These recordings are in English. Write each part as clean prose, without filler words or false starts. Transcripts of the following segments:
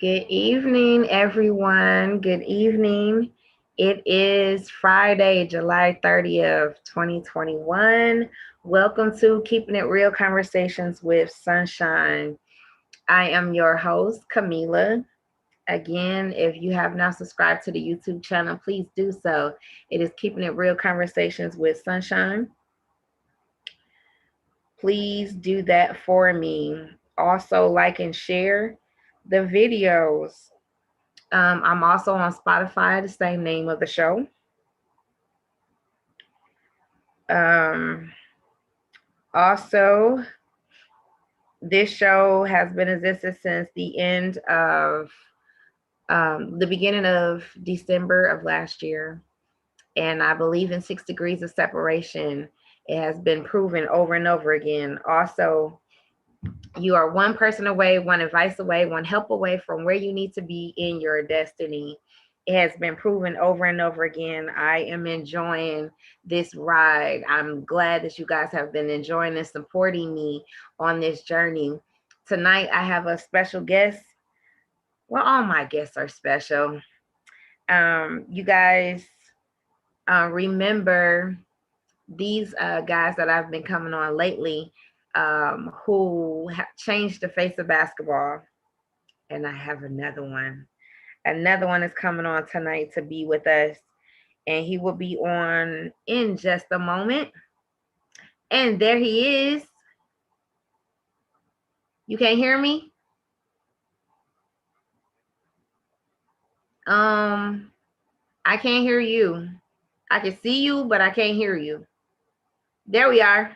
Good evening, everyone. Good evening. It is Friday, July 30th, 2021. Welcome to Keeping It Real Conversations with Sunshine. I am your host, Camila. Again, if you have not subscribed to the YouTube channel, please do so. It is Keeping It Real Conversations with Sunshine. Please do that for me. Also, like and share the videos. I'm also on Spotify, the same name of the show. Also, this show has been existed since the end of the beginning of December of last year. And I believe in 6 degrees of separation. It has been proven over and over again. Also, you are one person away, one advice away, one help away from where you need to be in your destiny. It has been proven over and over again. I am enjoying this ride. I'm glad that you guys have been enjoying and supporting me on this journey. Tonight, I have a special guest. Well, all my guests are special. You guys remember these guys that I've been coming on lately who changed the face of basketball. And I have another one. Another one is coming on tonight to be with us. And he will be on in just a moment. And there he is. You can't hear me? I can't hear you. I can see you, but I can't hear you. There we are.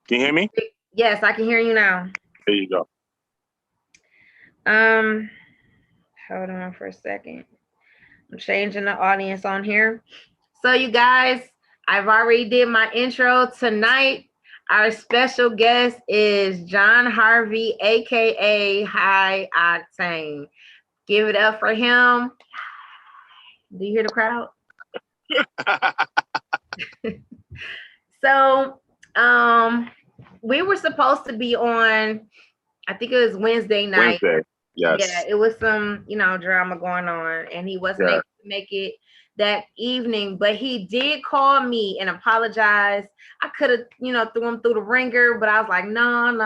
Can you hear me? Yes, I can hear you now. There you go. Hold on for a second. I'm changing the audience on here. So you guys, I've already did my intro. Tonight, our special guest is John Harvey, aka High Octane. Give it up for him. Do you hear the crowd? So, we were supposed to be on, I think it was Wednesday night. Wednesday, yes. Yeah, it was some, drama going on, and he wasn't able to make it that evening, but he did call me and apologize. I could have, threw him through the ringer, but I was like, no, I'm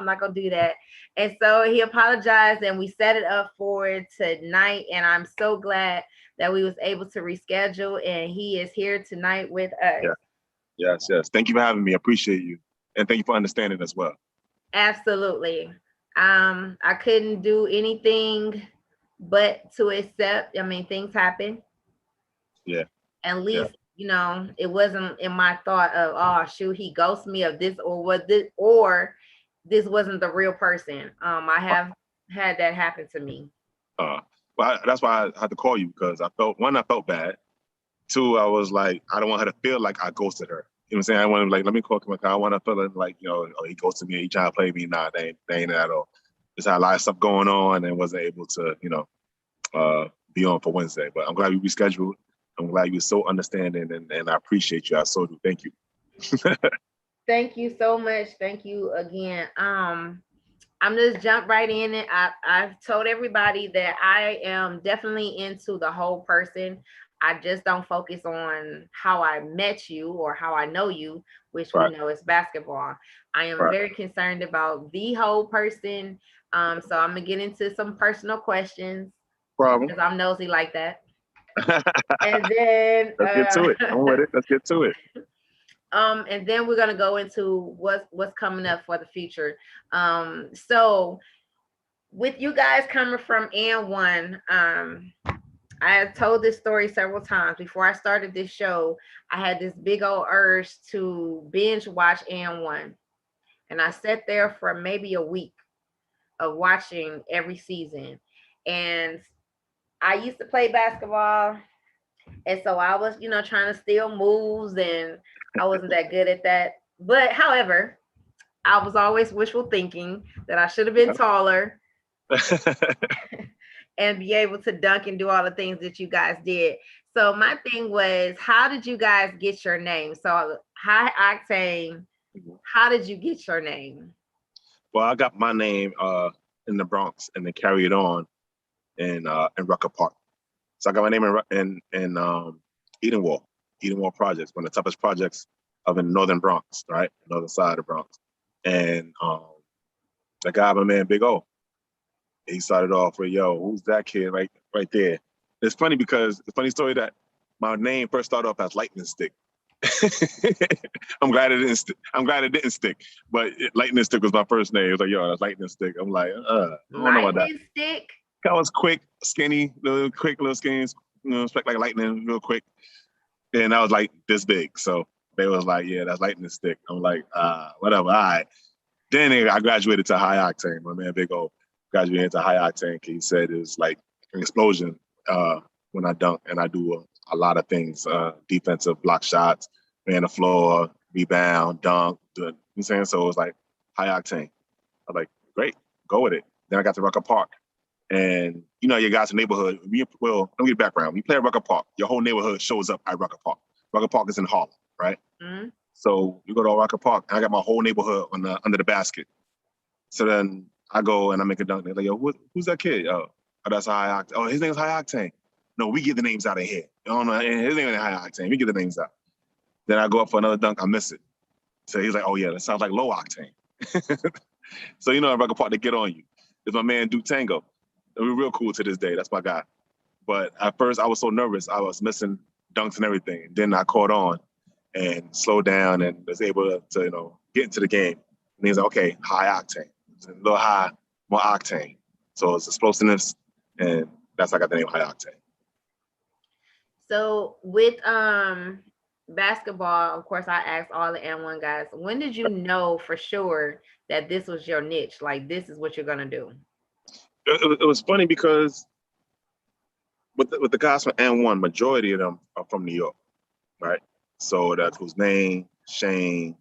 not gonna do that. And so he apologized, and we set it up for tonight. And I'm so glad that we was able to reschedule, and he is here tonight with us. Yeah. Yes. Thank you for having me. I appreciate you, and thank you for understanding as well. Absolutely. I couldn't do anything but to accept. I mean, things happen. Yeah. At least, it wasn't in my thought of, oh shoot, he ghosted me of this, or this wasn't the real person. I have had that happen to me. Well, that's why I had to call you, because I felt bad. Two, I was like, I don't want her to feel like I ghosted her. You know what I'm saying? I want to let me call him. I want to feel like, oh, he ghosted me. He trying to play me. Nah, they ain't at all. Just had a lot of stuff going on and wasn't able to, be on for Wednesday. But I'm glad we rescheduled. I'm glad you were so understanding, and I appreciate you. I so do. Thank you. Thank you so much. Thank you again. I'm just jump right in it. I've told everybody that I am definitely into the whole person. I just don't focus on how I met you or how I know you, which we know is basketball. I am very concerned about the whole person. So I'm gonna get into some personal questions. Because I'm nosy like that. And then let's get to it. I'm with it. Let's get to it. And then we're gonna go into what's coming up for the future. So with you guys coming from And1, I have told this story several times. Before I started this show, I had this big old urge to binge watch And1. And I sat there for maybe a week of watching every season. And I used to play basketball. And so I was, trying to steal moves, and I wasn't that good at that. But however, I was always wishful thinking that I should have been taller and be able to dunk and do all the things that you guys did. So my thing was, how did you guys get your name? So High Octane, how did you get your name? Well, I got my name in the Bronx and then carry it on in Rucker Park. So I got my name in Edenwald Projects, one of the toughest projects of in northern Bronx, right? Northern side of the Bronx. And the guy, my man, Big O, he started off with, yo, who's that kid right there? It's funny because the funny story that my name first started off as Lightning Stick. I'm glad it didn't. I'm glad it didn't stick. But Lightning Stick was my first name. It was like, yo, that's Lightning Stick. I'm like, I don't know about that. Lightning Stick. I was quick, skinny, little skinny, strike like lightning, real quick. And I was like this big. So they was like, yeah, that's Lightning Stick. I'm like, whatever. All right. Then I graduated to High Octane. My man Big O graduated to High Octane. He said it was like an explosion when I dunk, and I do a lot of things: defensive block shots, man the floor, rebound, dunk. You know what I'm saying? So it was like High Octane. I was like, great, go with it. Then I got to Rucker Park, and you know, your guys' neighborhood. Well, let me get background. When you play at Rucker Park, your whole neighborhood shows up at Rucker Park. Rucker Park is in Harlem, right? Mm-hmm. So you go to Rucker Park, and I got my whole neighborhood under the basket. So then I go and I make a dunk. They're like, yo, who's that kid? Oh, that's High Octane. Oh, his name is High Octane. No, we get the names out of here. Oh, no, his name is High Octane. We get the names out. Then I go up for another dunk. I miss it. So he's like, oh, yeah, that sounds like Low Octane. So, you know, at Rucker Park, they get on you. There's my man, Duke Tango. We're real cool to this day. That's my guy. But at first, I was so nervous. I was missing dunks and everything. Then I caught on and slowed down and was able to, you know, get into the game. And he's like, okay, High Octane. It's a little high, more octane. So it's explosiveness, and that's how I got the name High Octane. So with basketball, of course, I asked all the And1 guys, when did you know for sure that this was your niche? Like, this is what you're gonna do? It was funny because with the guys from And1, majority of them are from New York, right? So that's Hussein, Shane,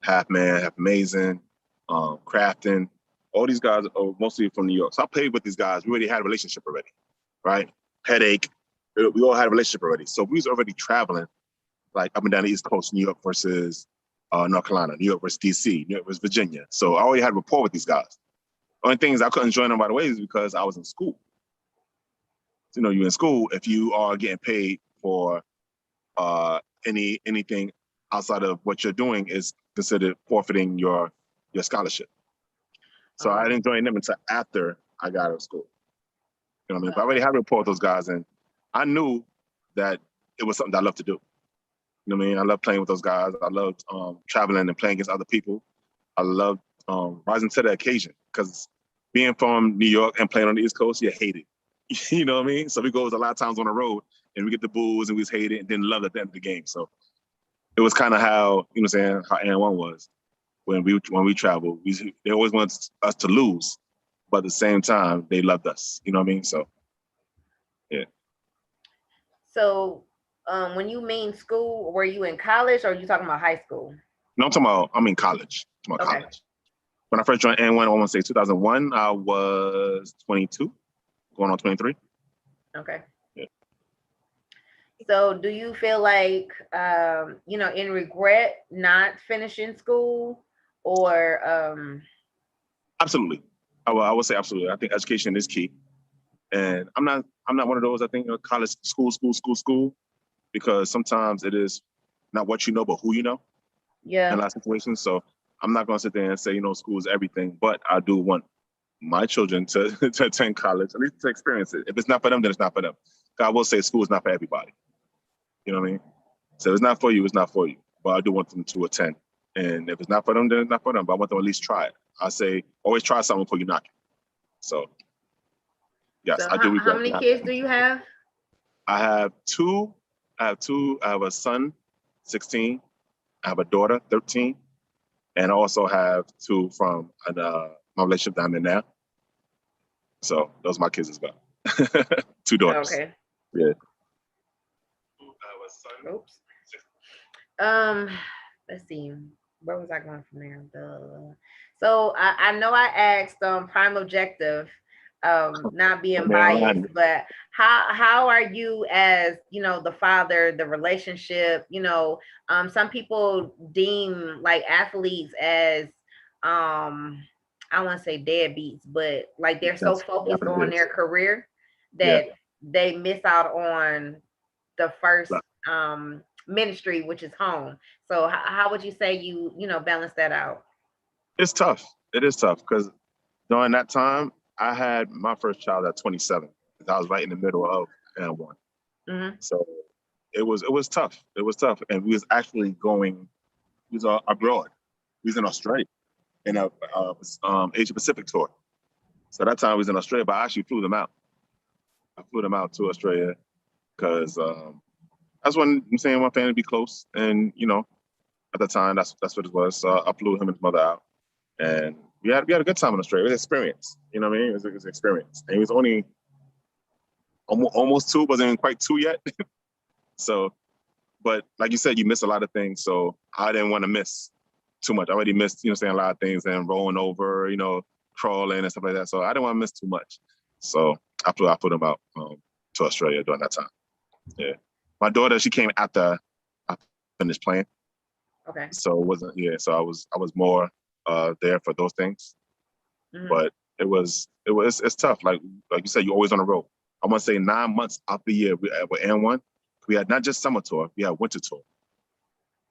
Half Man, Half Amazing, Crafton. All these guys are mostly from New York. So I played with these guys. We already had a relationship already, right? Headache. We all had a relationship already. So we was already traveling like up and down the East Coast, New York versus North Carolina, New York versus DC, New York versus Virginia. So I already had rapport with these guys. Only thing is I couldn't join them right away is because I was in school. So, you know, you're in school, if you are getting paid for anything outside of what you're doing is considered forfeiting your scholarship. So I didn't join them until after I got out of school. You know what I mean? But I already had a rapport with those guys, and I knew that it was something that I loved to do. You know what I mean? I love playing with those guys. I loved traveling and playing against other people. I loved rising to the occasion because being from New York and playing on the East Coast, you hate it. You know what I mean? So we go a lot of times on the road and we get the booze and we just hate it and then love it at the end of the game. So it was kind of how, you know what I'm saying, how And1 was. When we traveled, they always wanted us to lose, but at the same time, they loved us. You know what I mean? So, yeah. So, when you mean school, were you in college or are you talking about high school? No, I'm in college. Okay. College. When I first joined And1, I want to say 2001, I was 22, going on 23. Okay. Yeah. So do you feel like, you know, in regret not finishing school or? Absolutely. I would say absolutely. I think education is key. And I'm not one of those, I think, college, school, because sometimes it is not what you know, but who you know. Yeah. In a lot of situations. So I'm not going to sit there and say, you know, school is everything, but I do want my children to attend college, at least to experience it. If it's not for them, then it's not for them. I will say school is not for everybody. You know what I mean? So if it's not for you, it's not for you. But I do want them to attend. And if it's not for them, then it's not for them. But I want them to at least try it. I say, always try something before you knock it. So, yes, I do. How many kids do you have? I have two. I have a son, 16. I have a daughter, 13. And I also have two from my relationship that I'm in now. So those are my kids as well. Two daughters. Okay. Yeah. Oops. Let's see. Where was I going from there? So I know I asked Prime Objective, not being biased, but how are you as, you know, the father, the relationship, you know, some people deem like athletes as I don't want to say deadbeats, but like they're so That's focused what it on is. their career Yeah. that they miss out on the first But ministry, which is home. So how would you say you know balance that out? it's tough. It is tough because during that time, I had my first child at 27. I was right in the middle of And1. Mm-hmm. So it was tough. It was tough, and we was actually going. We was abroad. We was in Australia in a Asia Pacific tour. So that time we was in Australia, but I actually flew them out. I flew them out to Australia because that's when I'm saying my family be close, and at the time that's what it was. So I flew him and his mother out, and we had a good time in Australia. It was an experience. You know what I mean? It was an experience, and he was only almost two, wasn't even quite two yet. So, but like you said, you miss a lot of things. So I didn't want to miss too much. I already missed, saying a lot of things and rolling over, crawling and stuff like that. So I didn't want to miss too much. So I put him out to Australia during that time. Yeah. My daughter, she came after I finished playing. Okay. So it wasn't, yeah. So I was more there for those things. Mm-hmm. But it's tough. Like you said, you're always on the road. I want to say 9 months out the year with And1, we had not just summer tour, we had winter tour.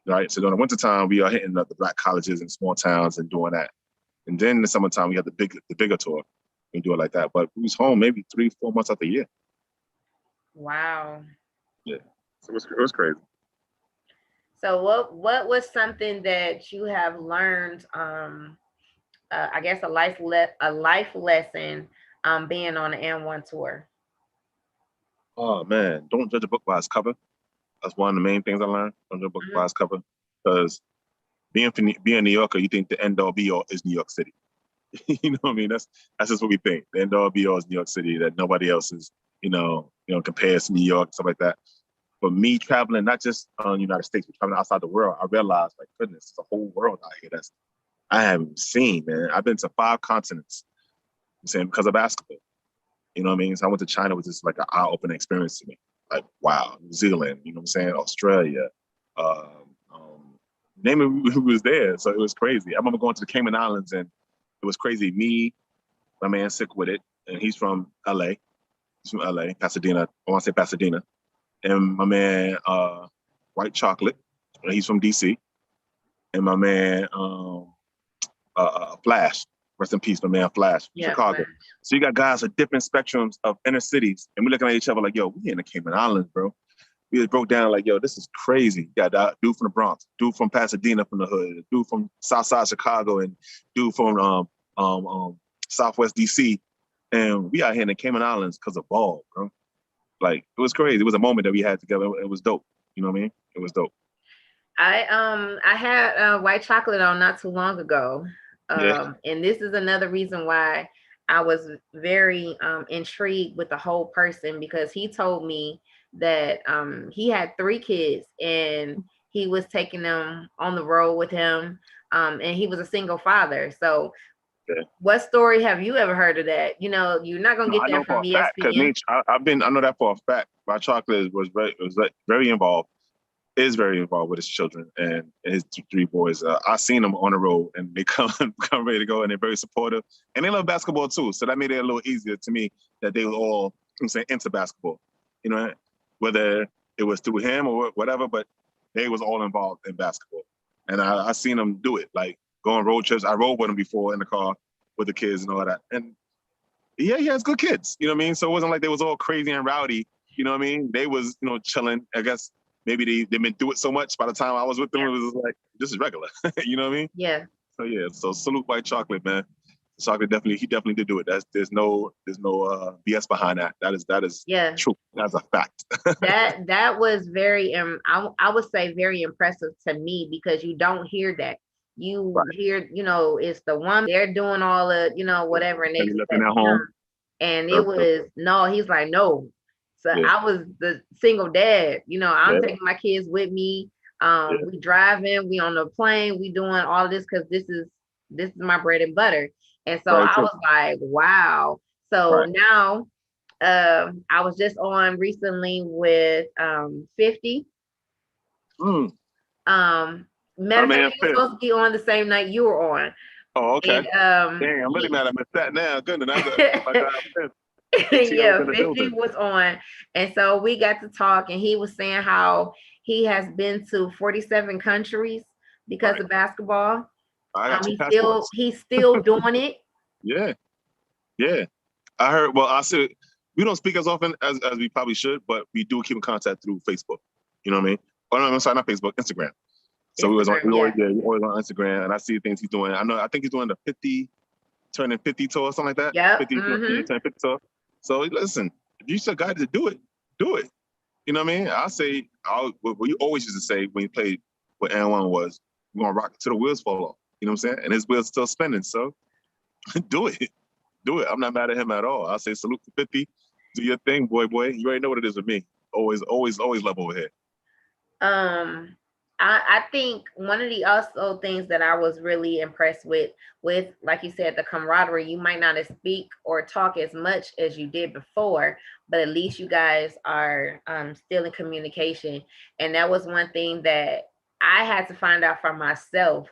Right. So during the wintertime, we are hitting the black colleges and small towns and doing that. And then in the summertime, we had the bigger tour. We do it like that. But we was home maybe 3-4 months out the year. Wow. Yeah. So it was crazy. So what was something that you have learned? I guess a life lesson being on the And1 tour. Oh man, don't judge a book by its cover. That's one of the main things I learned. Don't judge a book Mm-hmm. by its cover. Because being a New Yorker, you think the end all be all is New York City. You know what I mean? That's just what we think. The end all be all is New York City, that nobody else is, compares to New York, stuff like that. But me traveling, not just on the United States, but traveling outside the world, I realized, like, goodness, there's a whole world out here that's I haven't seen, man. I've been to 5 continents, I'm saying, because of basketball. You know what I mean? So I went to China, which is like an eye-opening experience to me. Like, wow, New Zealand, you know what I'm saying? Australia, name it, who was there. So it was crazy. I remember going to the Cayman Islands, and it was crazy. Me, my man, Sick with it, and he's from LA. He's from LA, Pasadena. I want to say Pasadena. And my man, White Chocolate, he's from DC. And my man, Flash, rest in peace, my man Flash from Chicago. Flash. So you got guys at different spectrums of inner cities, and we're looking at each other like, yo, we in the Cayman Islands, bro. We just broke down like, yo, this is crazy. You got a dude from the Bronx, dude from Pasadena from the hood, dude from Southside Chicago, and dude from Southwest DC. And we out here in the Cayman Islands because of ball, bro. Like, it was crazy. It was a moment that we had together. It was dope. You know what I mean? It was dope. I had White Chocolate on not too long ago. And this is another reason why I was very intrigued with the whole person, because he told me that he had 3 kids and he was taking them on the road with him, and he was a single father. So what story have you ever heard of that? You're not gonna get that from ESPN. I know that for a fact. White Chocolate was very involved. Is very involved with his children and his 3 boys. I seen them on the road, and they come ready to go, and they're very supportive, and they love basketball too. So that made it a little easier to me that they were all, into basketball. Whether it was through him or whatever, but they was all involved in basketball, and I seen them do it, like go on road trips. I rode with them before in the car with the kids and all that, and yeah, he has good kids. You know what I mean? So it wasn't like they was all crazy and rowdy. You know what I mean? They was chilling. I guess. Maybe they've been through it so much. By the time I was with them, it was like, this is regular. You know what I mean? Yeah. So salute White Chocolate, man. Chocolate he definitely did do it. There's no BS behind that. That is true. That's a fact. that was very I would say very impressive to me, because you don't hear that. You hear, it's the one, they're doing all of, whatever, and they looking at home. And it was he's like, no. So I was the single dad, I'm taking my kids with me. We driving, we on the plane, we doing all of this because this is my bread and butter. And so I was like, wow. So now I was just on recently with 50. Matter of fact, we were supposed to be on the same night you were on. Oh, okay. And Dang, I'm really mad I missed that now. Goodness, my God, ATL was yeah, in the 50 building. was on. And so we got to talk, and he was saying how he has been to 47 countries because Right. of basketball. I got two passports. He's still doing it. Yeah, yeah. I heard. Well, I said we don't speak as often as we probably should, but we do keep in contact through Facebook. You know what I mean? Oh no, I'm sorry, not Facebook, Instagram. So Instagram, we always yeah. yeah, we always on Instagram, and I see things he's doing. I think he's doing the 50 turning 50 tour or something like that. Yep. 50 Mm-hmm. turn 50 tour. So listen, if you still got to do it, do it. You know what I mean? I'll say what you always used to say when you played with And1 was we're gonna rock it till the wheels fall off. You know what I'm saying? And his wheels still spinning. So do it. Do it. I'm not mad at him at all. I'll say salute to 50. Do your thing, boy. You already know what it is with me. Always love over here. Um, I think one of the also things that I was really impressed with, like you said, the camaraderie. You might not speak or talk as much as you did before, but at least you guys are still in communication. And that was one thing that I had to find out for myself.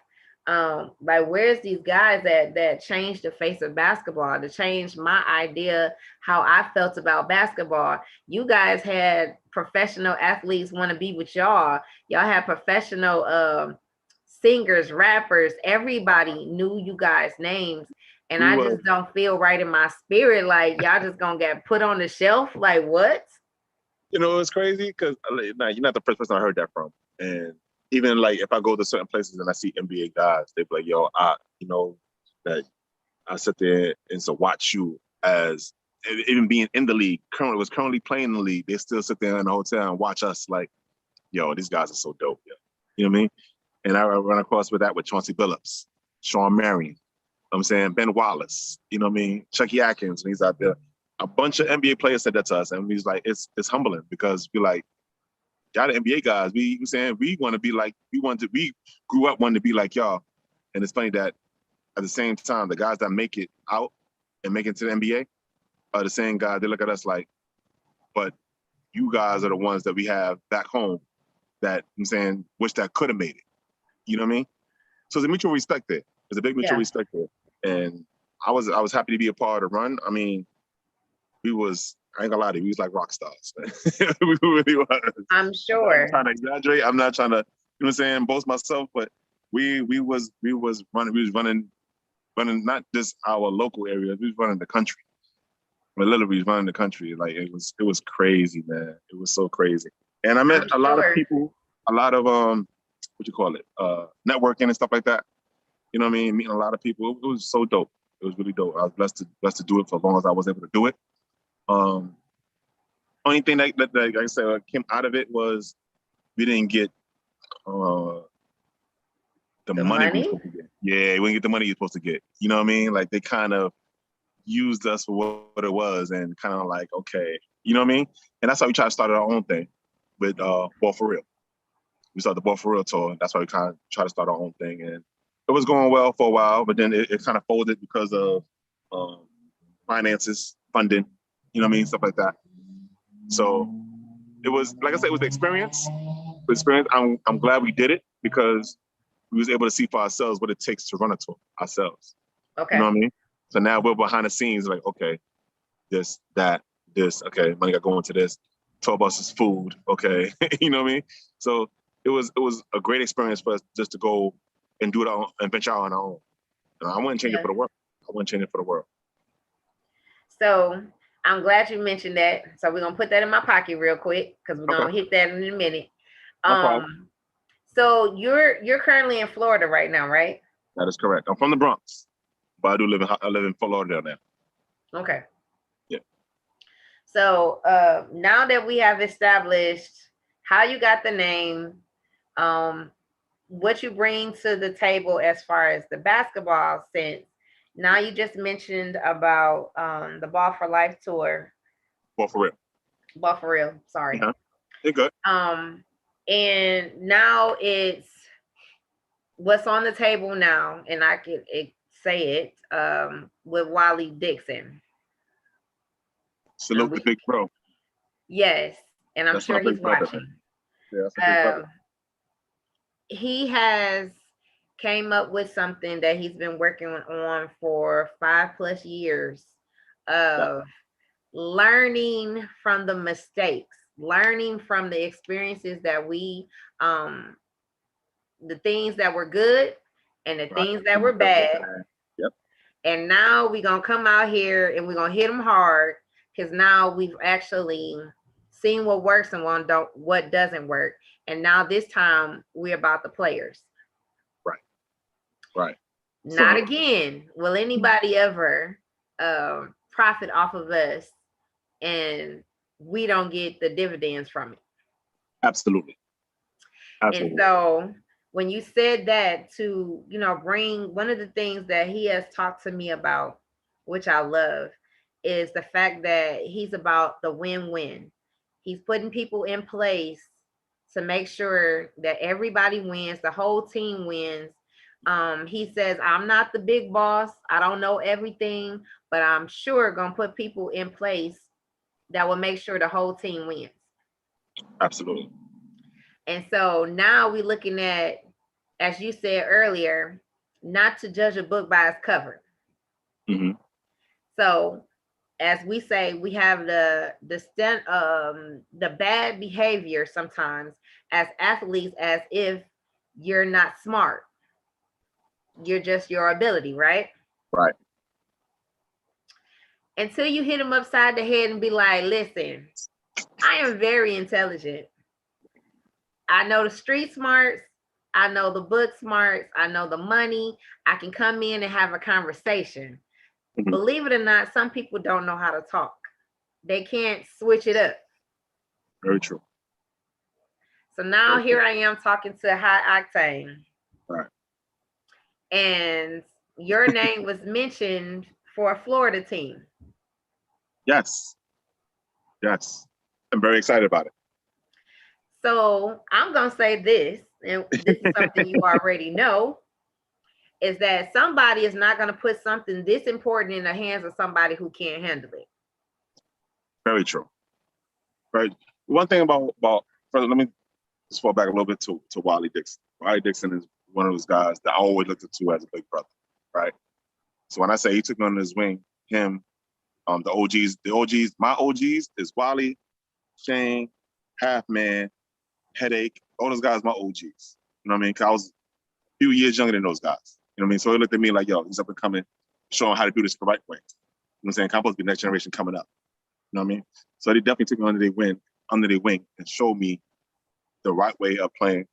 Like, where's these guys that changed the face of basketball, to change my idea how I felt about basketball. You guys had professional athletes want to be with y'all. Y'all had professional singers, rappers. Everybody knew you guys' names. And I just don't feel right in my spirit. Like, y'all just gonna get put on the shelf. Like, what? You know, it's crazy because you're not the first person I heard that from. And even like if I go to certain places and I see NBA guys, they be like, yo, that I sit there and so watch you as even being in the league, currently playing in the league, they still sit there in the hotel and watch us like, yo, these guys are so dope. Yeah. You know what I mean? And I run across with that with Chauncey Billups, Sean Marion, I'm saying Ben Wallace, you know what I mean? Chucky Atkins, when he's out there. A bunch of NBA players said that to us, and he's like, it's humbling because we're like, y'all the NBA guys. We saying we want to be like, we grew up wanting to be like y'all. And it's funny that at the same time, the guys that make it out and make it to the NBA are the same guys. They look at us like, but you guys are the ones that we have back home that I'm saying wish that could have made it. You know what I mean? So there's a mutual respect there. There's a big mutual respect there. And I was happy to be a part of the run. I mean, I ain't gonna lie to you, we was like rock stars. We really was. I'm sure. I'm trying to exaggerate. I'm not trying to, you know what I'm saying, boast myself, but we was running not just our local area, we was running the country. But literally running the country. Like it was crazy, man. It was so crazy. And I met a lot of people, a lot of networking and stuff like that. You know what I mean? Meeting a lot of people. It was so dope. It was really dope. I was blessed to do it for as long as I was able to do it. Only thing that like I said came out of it was we didn't get the money we were supposed to get. Yeah, we didn't get the money you're supposed to get. You know what I mean? Like they kind of used us for what it was and kind of like, okay, you know what I mean? And that's how we tried to start our own thing with Ball for Real. We started the Ball for Real tour. That's why we kind of tried to start our own thing. And it was going well for a while, but then it kind of folded because of finances, funding, you know what I mean? Stuff like that. So it was, like I said, it was the experience. I'm glad we did it because we was able to see for ourselves what it takes to run a tour ourselves. Okay. You know what I mean? So now we're behind the scenes, like, okay, this, that, this, okay, money got going to this, tour buses, food, okay, you know what I mean? So it was a great experience for us just to go and do it and venture out on our own. And I wouldn't change it for the world. I wouldn't change it for the world. So I'm glad you mentioned that. So we're gonna put that in my pocket real quick because we're gonna hit that in a minute. So you're currently in Florida right now, right? That is correct. I'm from the Bronx, but I live in Fort Lauderdale now. Okay. Yeah. So now that we have established how you got the name, what you bring to the table as far as the basketball sense. Now you just mentioned about the Ball for Life tour. Ball for Real. Ball for Real. Sorry. Yeah. You're good. And now it's what's on the table now, and I can say it with Wally Dixon. Salute the big bro. Yes, and I'm sure he's watching. Yeah, that's a big brother. He has came up with something that he's been working on for 5+ years Yeah. of learning from the mistakes, learning from the experiences that the things that were good and the Right. things that were bad. Yep. And now we're going to come out here and we're going to hit them hard because now we've actually seen what works and what doesn't work. And now this time we're about the players. Right. Right. Not again will anybody ever profit off of us and we don't get the dividends from it. Absolutely. And so when you said that to, bring one of the things that he has talked to me about, which I love, is the fact that he's about the win-win. He's putting people in place to make sure that everybody wins, the whole team wins. He says, I'm not the big boss. I don't know everything, but I'm sure going to put people in place that will make sure the whole team wins. Absolutely. And so now we're looking at, as you said earlier, not to judge a book by its cover. Mm-hmm. So as we say, we have the bad behavior sometimes as athletes, as if you're not smart. You're just your ability, right? Right. Until you hit them upside the head and be like, listen, I am very intelligent. I know the street smarts. I know the book smarts. I know the money. I can come in and have a conversation. Mm-hmm. Believe it or not, some people don't know how to talk. They can't switch it up. Very true. So now here I am talking to High Octane. Right. And your name was mentioned for a Florida team. Yes. Yes. I'm very excited about it. So I'm going to say this, and this is something you already know, is that somebody is not going to put something this important in the hands of somebody who can't handle it. Very true. Right. One thing about further, let me just fall back a little bit to Wally Dixon. Wally Dixon is one of those guys that I always looked up to as a big brother. Right. So when I say he took me under his wing, him, the OGs, my OGs is Wally, Shane, Half Man, Headache. All those guys, my OGs. You know what I mean? Because I was a few years younger than those guys. You know what I mean? So he looked at me like, yo, he's up and coming, showing how to do this the right way. You know what I'm saying? I'm supposed to be the next generation coming up. You know what I mean? So they definitely took me under their wing and showed me the right way of playing.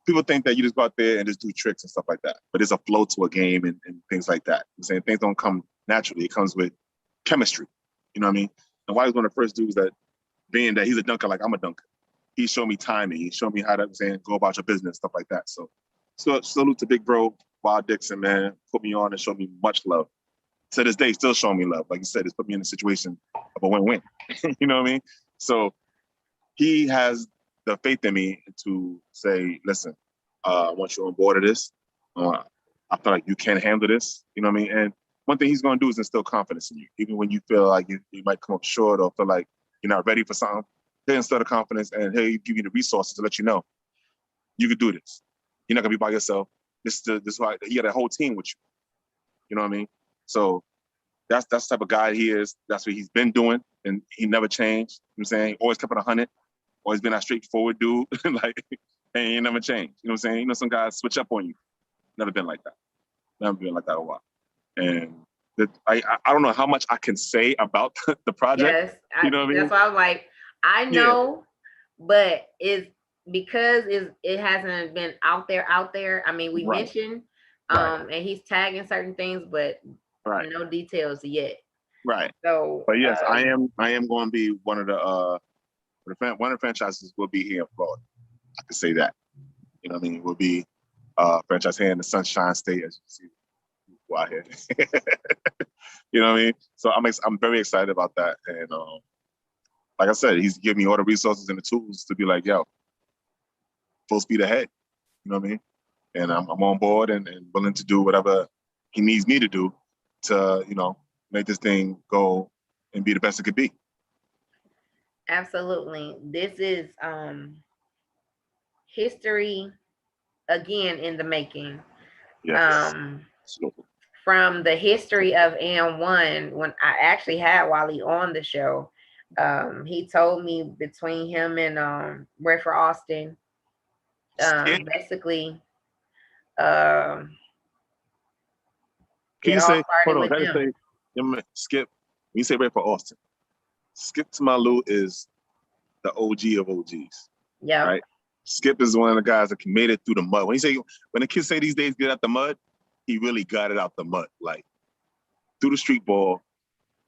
People think that you just go out there and just do tricks and stuff like that. But there's a flow to a game and things like that. I'm saying things don't come naturally. It comes with chemistry. You know what I mean? And Wiley's one of the first dudes that, being that he's a dunker like I'm a dunker, he showed me timing. He showed me how to go about your business, stuff like that. So salute to big bro, Wild Dixon, man. Put me on and showed me much love. To this day, still showing me love. Like you said, it's put me in a situation of a win-win. You know what I mean? So he has the faith in me to say, listen, I want you on board of this. I feel like you can handle this. You know what I mean? And one thing he's going to do is instill confidence in you. Even when you feel like you might come up short or feel like you're not ready for something, he'll instill the confidence and he'll give you the resources to let you know you can do this. You're not going to be by yourself. This is why he got a whole team with you. You know what I mean? So that's the type of guy he is. That's what he's been doing, and he never changed. You know what I'm saying? He always kept it 100. Always been that straightforward dude. Like, and he never changed. You know what I'm saying? You know, some guys switch up on you. Never been like that. Never been like that a while. And I don't know how much I can say about the project. Yes, you know what I mean? That's why I was like, I know, but it's because it hasn't been out there. I mean, we mentioned, and he's tagging certain things, but no details yet. Right. So, but yes, I am going to be one of the franchises will be here in Florida. I can say that. You know what I mean? We'll be franchise here in the Sunshine State, as you see out here. You know what I mean? So I'm very excited about that. And like I said, he's giving me all the resources and the tools to be like, yo, full speed ahead. You know what I mean? And I'm on board and willing to do whatever he needs me to do to, make this thing go and be the best it could be. Absolutely. This is history again in the making. Yes. Um, So, from the history of And1, when I actually had Wally on the show, he told me between him and Redford Austin, Skip, basically, um, can it you all say, started hold on, with can I just them. say, Skip, when you say Ray for Austin, Skip to Malou is the OG of OGs, Yeah, right? Skip is one of the guys that made it through the mud. When the kids say these days get out the mud, he really got it out the mud, like through the street ball,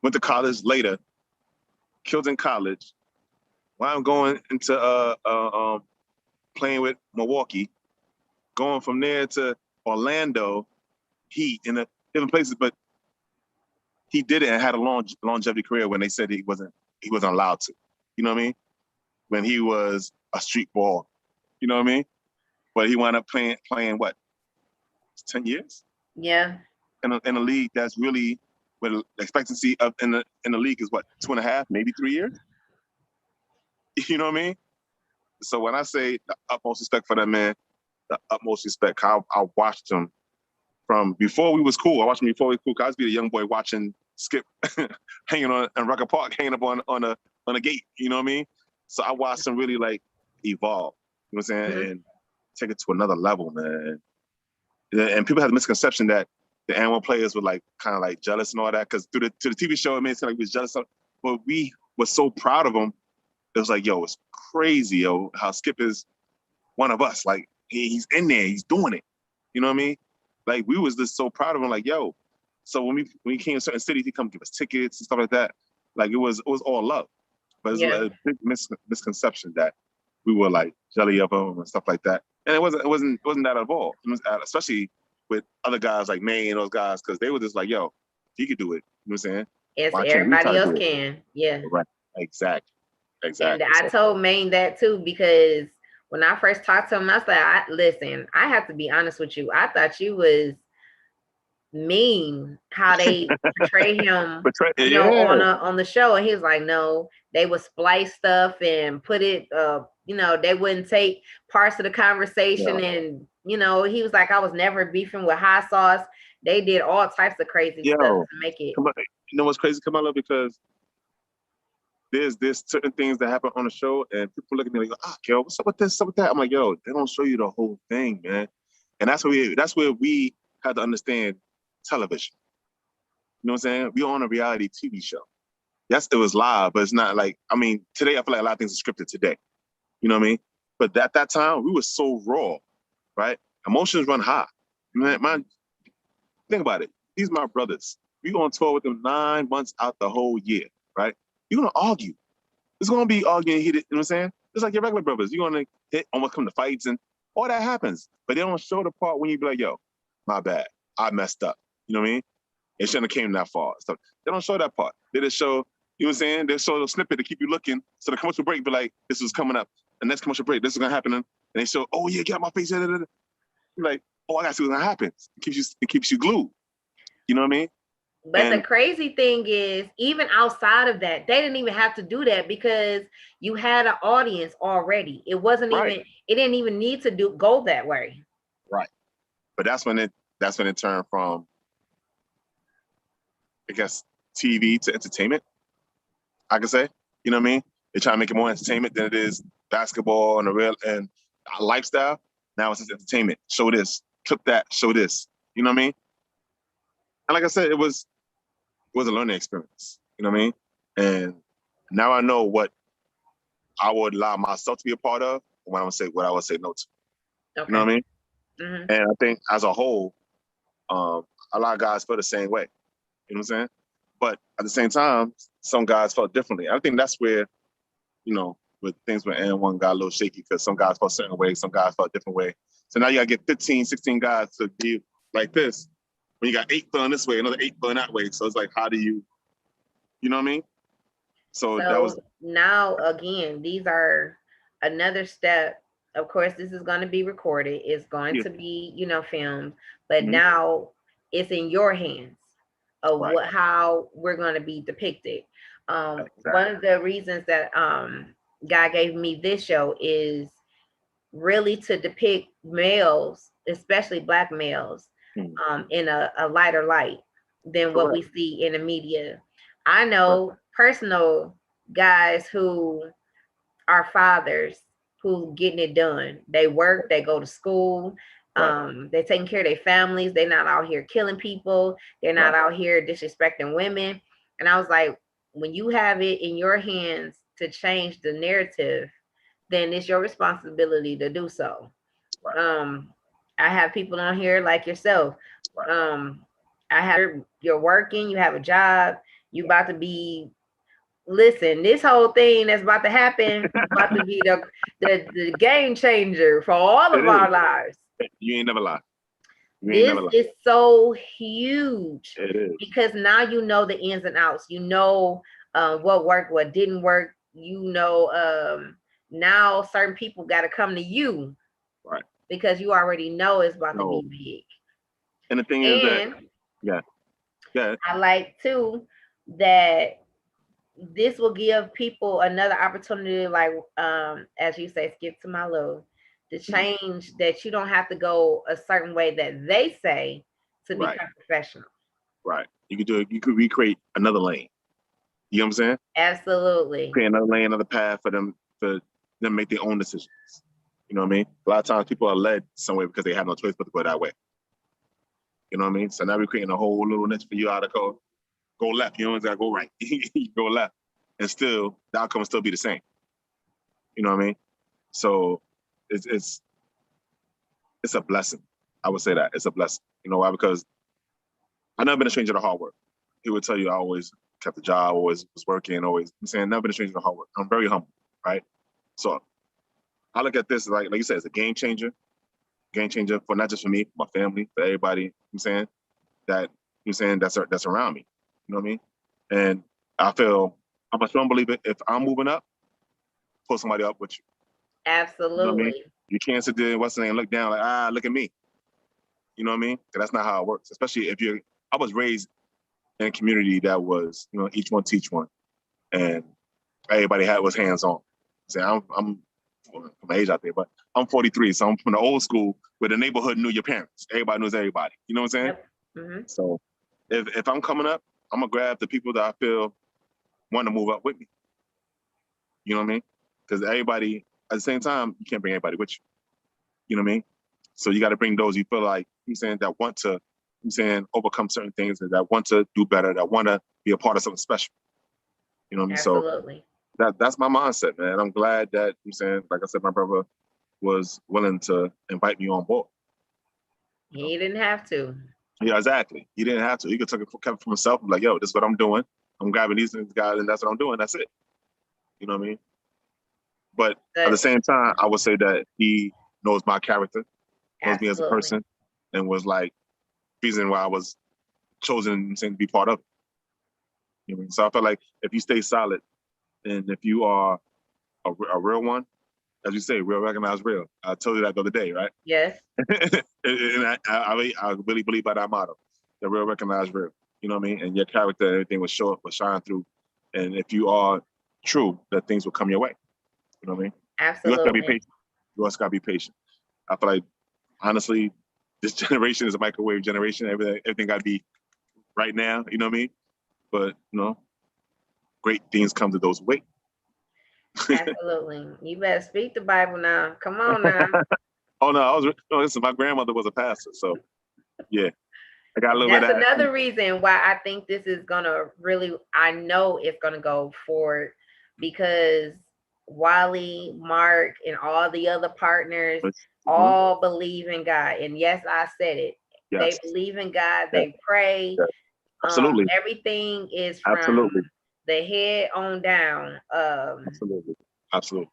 went to college later, killed in college, while I'm going into playing with Milwaukee, going from there to Orlando, Heat, in a different places, but he did it and had a longevity career when they said he wasn't allowed to. You know what I mean? When he was a street ball, you know what I mean? But he wound up playing what, 10 years yeah, in a league that's really, with the expectancy of in the league is what, 2.5, maybe 3 years. You know what I mean? So when I say the utmost respect for that man, the utmost respect. I watched him from before we was cool. I watched him before we was cool. 'Cause I was be a young boy watching Skip hanging on in Rucker Park, hanging up on a gate. You know what I mean? So I watched him really like evolve. You know what I'm saying? mhm. And take it to another level, man. And people have the misconception that the And1 players were like kind of like jealous and all that, because to the TV show it made it seem like we was jealous of. But we were so proud of him. It was like, yo, it's crazy, yo, how Skip is one of us. Like he's in there, he's doing it. You know what I mean? Like we was just so proud of him. Like, yo. So when we came to certain cities, he come give us tickets and stuff like that. Like it was all love. But it's Yeah, a big misconception that we were like jelly of him and stuff like that. And it wasn't that at all. It was, especially with other guys like May and those guys, because they were just like, yo, he could do it. You know what I'm saying? as Why can't we try everybody to else do it? can. Yeah. Right. Exactly. And Exactly. I So told Maine that too because when I first talked to him, I was like, listen, I have to be honest with you. I thought you was mean how they portray him, but on yeah. the show. And he was like, no, they would splice stuff and put it they wouldn't take parts of the conversation. Yo, And he was like, I was never beefing with hot sauce. They did all types of crazy stuff yo, to make it. come on. You know what's crazy, Kamala? Because there's certain things that happen on the show, and people look at me like, yo, what's up with this, what's up with that? I'm like, yo, they don't show you the whole thing, man. And that's where we had to understand television. You know what I'm saying? We on a reality TV show. Yes, it was live, but it's not like, I mean, today I feel like a lot of things are scripted today. You know what I mean? But at that time, we were so raw, right? Emotions run high. Man, think about it. These are my brothers. We on tour with them 9 months out the whole year, right? You're gonna argue. It's gonna be arguing heated, you know what I'm saying? Just like your regular brothers. You're gonna hit, almost come to fights, and all that happens. But they don't show the part when you be like, yo, my bad. I messed up. You know what I mean? It shouldn't have came that far. So they don't show that part. They just show, you know what I'm saying? They show a snippet to keep you looking. So the commercial break be like, this was coming up. The next commercial break, this is gonna happen. And they show, oh yeah, get out my face. You're like, oh, I gotta see what's gonna happen. It keeps you glued. You know what I mean? But the And crazy thing is, even outside of that, they didn't even have to do that because you had an audience already. right, It didn't even need to go that way. right. But that's when it turned from, I guess, TV to entertainment, I can say. You know what I mean? They try to make it more entertainment than it is basketball and a real and a lifestyle. Now it's just entertainment. Show this, clip that, show this. You know what I mean? And like I said, it was a learning experience. You know what I mean? And now I know what I would allow myself to be a part of, when I would say what I would say no to. You know Okay. what I mean? Hmm. And I think as a whole, a lot of guys feel the same way. You know what I'm saying? But at the same time, some guys felt differently. I think that's where, with things with And1 got a little shaky, because some guys felt a certain way, some guys felt a different way. So now you gotta get 15, 16 guys to be like this. When you got 8 feeling this way, another 8 feeling that way. So it's like, how do you know what I mean? So that was So now again, these are another step. Of course, this is going to be recorded. It's going yeah, to be, filmed, but mhm, now it's in your hands of right, how we're going to be depicted. One exactly, of the reasons that God gave me this show is really to depict males, especially black males, in a lighter light than what we Correct. see in the media. I Right. know personal guys who are fathers who getting it done. They work, they go to school, Right. they're taking care of their families. They're not out here killing people. They're not Right. out here disrespecting women. And I was like, when you have it in your hands to change the narrative, then it's your responsibility to do so. Right. Um, I have people on here like yourself. Right. I have you're working, you have a job, you about to be listen, this whole thing that's about to happen is about to be the game changer for all It of our is. lives. You ain't never lie. You ain't This never lie. is so huge It is. because now you know the ins and outs. You know what worked, what didn't work. You know now certain people got to come to you Right. because you already know it's about to No. be big. And the thing is that, And yeah, yeah, I like too that this will give people another opportunity, like as you say, skip to my love, to change that you don't have to go a certain way that they say to right, become professional. right. You could do it. You could recreate another lane. You know what I'm saying? Absolutely. Create another lane, another path for them to make their own decisions. You know what I mean? A lot of times people are led somewhere because they have no choice but to go that way. You know what I mean? So now we're creating a whole little niche for you how to go left. You don't gotta go right. You go left, and still the outcome will still be the same. You know what I mean? So it's a blessing. I would say that it's a blessing. You know why? Because I've never been a stranger to hard work. He would tell you I always kept the job, always was working, always. I'm saying never been a stranger to hard work. I'm very humble, right? So I look at this like you said, it's a game changer for not just for me, for my family, for everybody. I'm saying that that's around me. You know what I mean? And I feel I'm a strong believer. If I'm moving up, pull somebody up with you. You know what I mean? Absolutely. You can't sit there and what's the name and look down like look at me. You know what I mean? That's not how it works. Especially if you're. I was raised in a community that was each one teach one, and everybody was hands on. See, I'm from my age out there, but I'm 43, so I'm from the old school where the neighborhood knew your parents. Everybody knows everybody. You know what I'm saying? Yep. Mm-hmm. So if I'm coming up, I'm gonna grab the people that I feel want to move up with me. You know what I mean? Because everybody at the same time, you can't bring everybody with you. You know what I mean? So you got to bring those you feel like that want to overcome certain things and that want to do better, that want to be a part of something special. You know what I mean? Absolutely. So that's my mindset, man. I'm glad that like I said, my brother was willing to invite me on board. He didn't have to. Yeah, exactly. He didn't have to. He could take it from himself. I'm like, yo, this is what I'm doing. I'm grabbing these guys, and that's what I'm doing. That's it. You know what I mean? But at the same time, I would say that he knows my character, knows me as a Absolutely. person, and was like reason why I was chosen to be part of it. You know what I mean? So I feel like if you stay solid and if you are a real one, as you say, real recognize real. I told you that the other day, right? Yes. And I really believe by that motto, the real recognize real. You know what I mean? And your character and everything will shine through. And if you are true, that things will come your way. You know what I mean? You just gotta be Absolutely. patient. You just gotta be patient. I feel like honestly, this generation is a microwave generation. Everything gotta be right now. You know what I mean? But great things come to those who wait. Absolutely. You better speak the Bible now. Come on now. Oh no, listen, my grandmother was a pastor, so yeah, I got a little bit That's of that. another reason why I think this is gonna really, I know it's gonna go forward because Wally, Mark, and all the other partners all believe in God. And yes, I said it. They Yes. believe in God, Yes. they pray. Yes. Absolutely. Everything is from Absolutely. the head on down. Absolutely. Absolutely.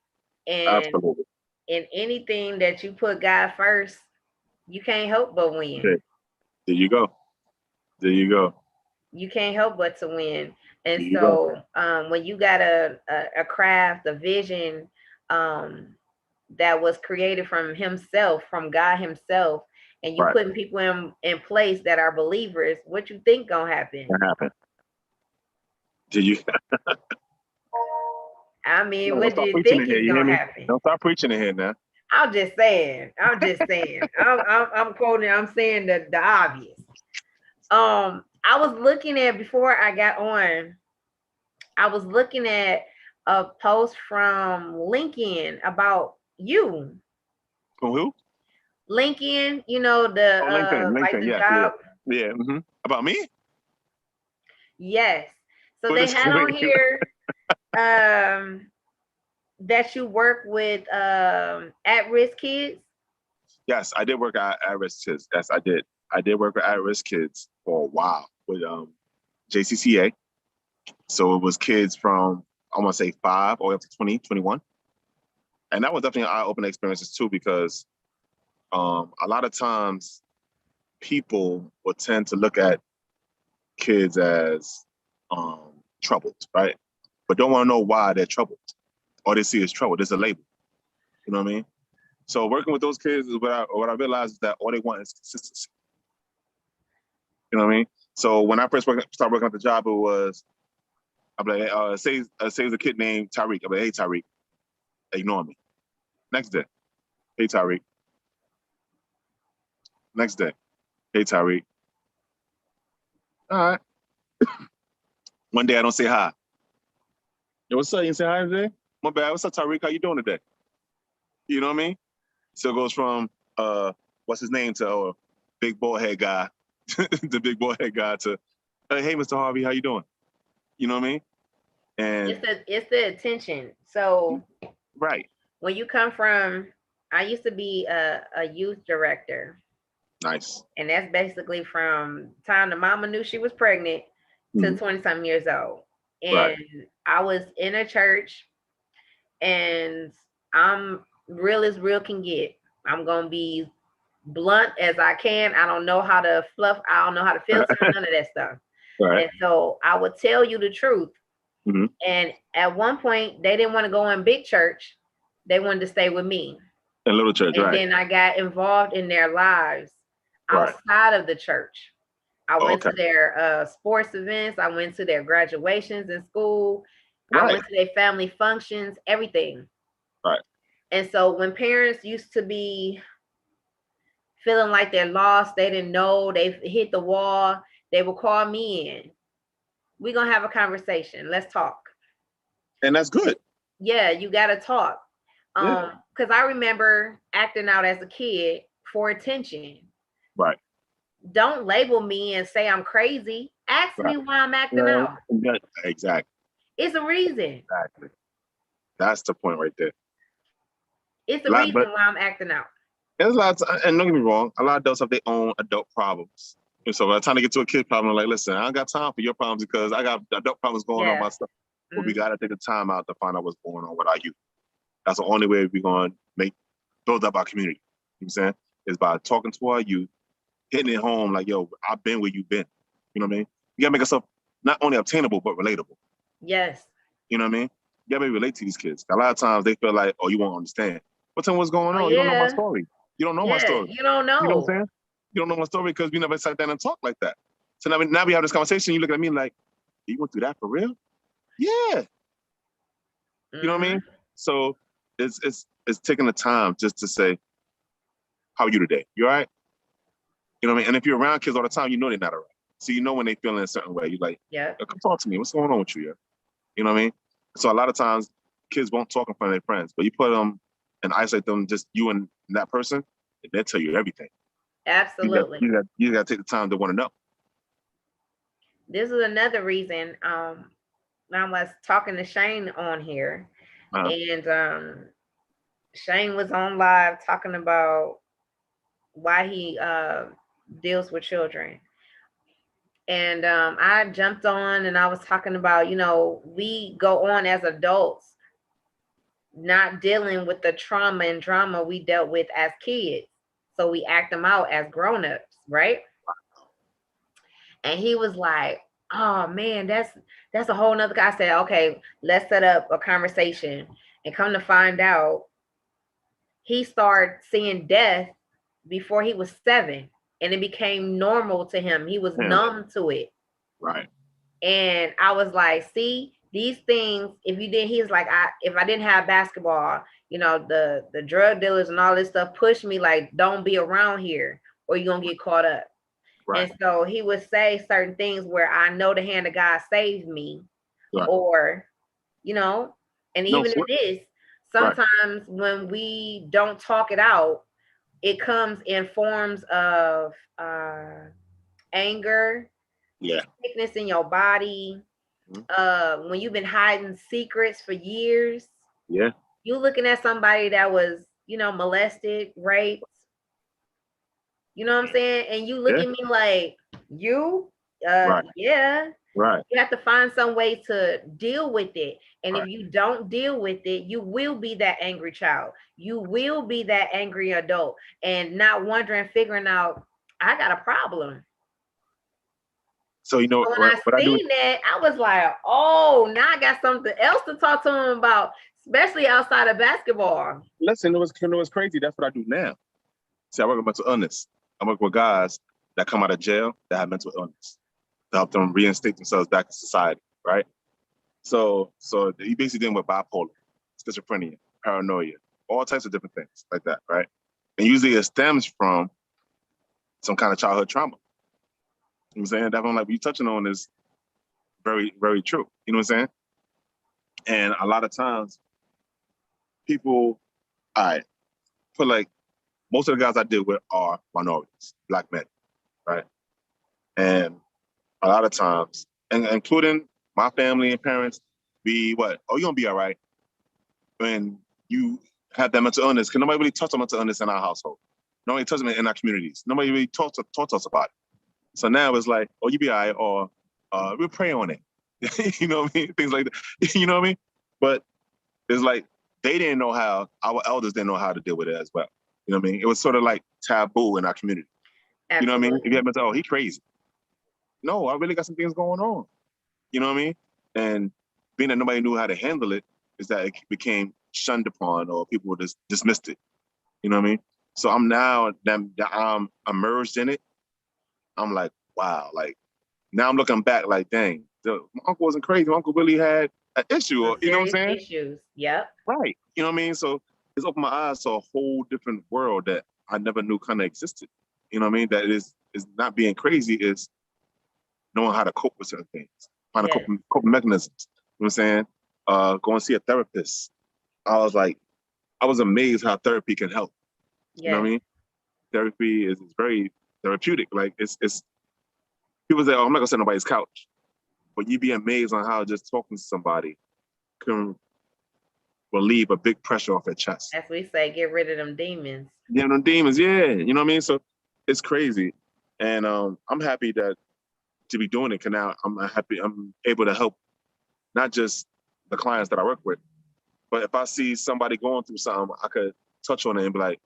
And Absolutely. in anything that you put God first, you can't help but win. Okay. There you go. There you go. You can't help but to win. And There you so go. when you got a craft, a vision that was created from himself, from God himself, and you Right. putting people in place that are believers, what you think gonna happen? What happened? Did you? I mean, Don't what do start you preaching think in here. is You hear gonna me? happen? Don't start preaching in here now. I'm just saying. I'm quoting. I'm saying the obvious. I was looking at before I got on. I was looking at a post from LinkedIn about you. From who? LinkedIn, you know, the Oh, LinkedIn. like LinkedIn. the Yeah. Yeah. job. Yeah. About me? Yes. So What they is had on here um that you work with at-risk kids. Yes, I did work at risk kids. Yes, I did. I did work with at risk kids for a while with JCCA. So it was kids from I want to say 5 all the way up to 20, 21. And that was definitely an eye-opening experiences too, because a lot of times people will tend to look at kids as troubled, right? But don't want to know why they're troubled. All they see is trouble. There's a label. You know what I mean? So working with those kids is what I realized is that all they want is consistency. You know what I mean? So when I first started working at the job, it was I'm like, say it's a kid named Tyreek. I'm like, hey Tyreek, ignore me. Next day, hey Tyreek. Next day, hey Tyreek. All right. One day I don't say hi. Yo, what's up? You say hi today? My bad. What's up, Tyreek? How you doing today? You know what I mean? So it goes from what's his name to big bald head guy, the big bald head guy to hey Mr. Harvey, how you doing? You know what I mean? And It's the attention. So right. when you come from, I used to be a youth director. Nice. And that's basically from time the mama knew she was pregnant to 20 something years old. And right. I was in a church, and I'm real as real can get. I'm gonna be blunt as I can. I don't know how to fluff, I don't know how to filter, none of that stuff. Right. And so I would tell you the truth. And at one point, they didn't want to go in big church. They wanted to stay with me. In little church, and right. then I got involved in their lives outside of the church. I went to their sports events. I went to their graduations in school. I went to their family functions, everything. Right. And so when parents used to be feeling like they're lost, they didn't know, they hit the wall, they would call me in. We're going to have a conversation. Let's talk. And that's good. Yeah, you got to talk. Because I remember acting out as a kid for attention. Right. Don't label me and say I'm crazy. Ask me why I'm acting out. Exactly. It's a reason. Exactly. That's the point right there. It's a reason why I'm acting out. There's a lot, and don't get me wrong, a lot of adults have their own adult problems. And so by the time they get to a kid problem, I'm like, listen, I don't got time for your problems because I got adult problems going on myself. But we got to take the time out to find out what's going on with our youth. That's the only way we're going to build up our community. You know what I'm saying? Is by talking to our youth, hitting it home like, yo, I've been where you've been. You know what I mean? You got to make yourself not only obtainable, but relatable. Yes. You know what I mean? You got to relate to these kids. A lot of times they feel like, oh, you won't understand. But tell me what's going on. You don't know my story. You don't know my story. You don't know. You know what I'm saying? You don't know my story because we never sat down and talked like that. So now we have this conversation. You look at me like, you went through that for real? Yeah. You know what I mean? So it's taking the time just to say, how are you today? You all right? You know what I mean? And if you're around kids all the time, you know they're not all right. So you know when they feel in a certain way. You're like, come talk to me. What's going on with you? You know what I mean? So a lot of times kids won't talk in front of their friends, but you put them and isolate them, just you and that person, and they'll tell you everything. Absolutely. You got to take the time to want to know. This is another reason I was talking to Shane on here, and Shane was on live talking about why he deals with children. And I jumped on and I was talking about, we go on as adults not dealing with the trauma and drama we dealt with as kids. So we act them out as grown-ups, right? And he was like, oh man, that's a whole nother guy. I said, okay, let's set up a conversation. And come to find out, he started seeing death before he was 7. And it became normal to him. He was numb to it. Right. And I was like, see, these things, if you did, he's like, if I didn't have basketball, you know, the drug dealers and all this stuff push me like, don't be around here or you're gonna get caught up. Right. And so he would say certain things where I know the hand of God saved me, Right. or, you know, and No, even in this, right. sometimes when we don't talk it out, it comes in forms of anger, Yeah. sickness in your body. When you've been hiding secrets for years, Yeah. you looking at somebody that was, you know, molested, raped, you know what I'm saying? And you look Yeah. at me like, you, Right. yeah. Right. You have to find some way to deal with it. And Right. if you don't deal with it, you will be that angry child. You will be that angry adult and not wondering, figuring out, I got a problem. So you know So when I what I do? seen that, I was like, oh, now I got something else to talk to him about, especially outside of basketball. Listen, it was crazy. That's what I do now. See, I work with mental illness. I work with guys that come out of jail that have mental illness to help them reinstate themselves back in society, right? So you basically dealing with bipolar, schizophrenia, paranoia, all types of different things like that, right? And usually it stems from some kind of childhood trauma. You know what I'm saying? That one, like you touching on, is very, very true. You know what I'm saying? And a lot of times people, I feel like most of the guys I deal with are minorities, Black men, right? And a lot of times, and including my family and parents, be what? Oh, you're gonna be all right when you have that mental illness. Because nobody really talks about mental illness in our household. Nobody talks about it in our communities. Nobody really taught us about it. So now it's like, oh, you be all right, or we'll pray on it. You know what I mean? Things like that. You know what I mean? But it's like they didn't know how, our elders didn't know how to deal with it as well. You know what I mean? It was sort of like taboo in our community. Absolutely. You know what I mean? If you have mental, oh, he crazy. No, I really got some things going on. You know what I mean? And being that nobody knew how to handle it, is that it became shunned upon, or people just dismissed it. You know what I mean? So I'm now that I'm immersed in it. I'm like, wow. Like now I'm looking back, like, dang, my uncle wasn't crazy. My uncle really had an issue, or, you know what I'm saying? Issues. Yep. Right. You know what I mean? So it's opened my eyes to a whole different world that I never knew kind of existed. You know what I mean? That is not being crazy, is knowing how to cope with certain things, find Yes. coping mechanisms. You know what I'm saying? Go and see a therapist. I was amazed how therapy can help. Yes. You know what I mean? Therapy is very therapeutic. Like it's people say, oh, I'm not gonna sit on nobody's couch. But you'd be amazed on how just talking to somebody can relieve a big pressure off their chest. As we say, get rid of them demons. Yeah, them demons, yeah. You know what I mean? So it's crazy. And I'm happy to be doing it, because now I'm able to help not just the clients that I work with, but if I see somebody going through something, I could touch on it and be like,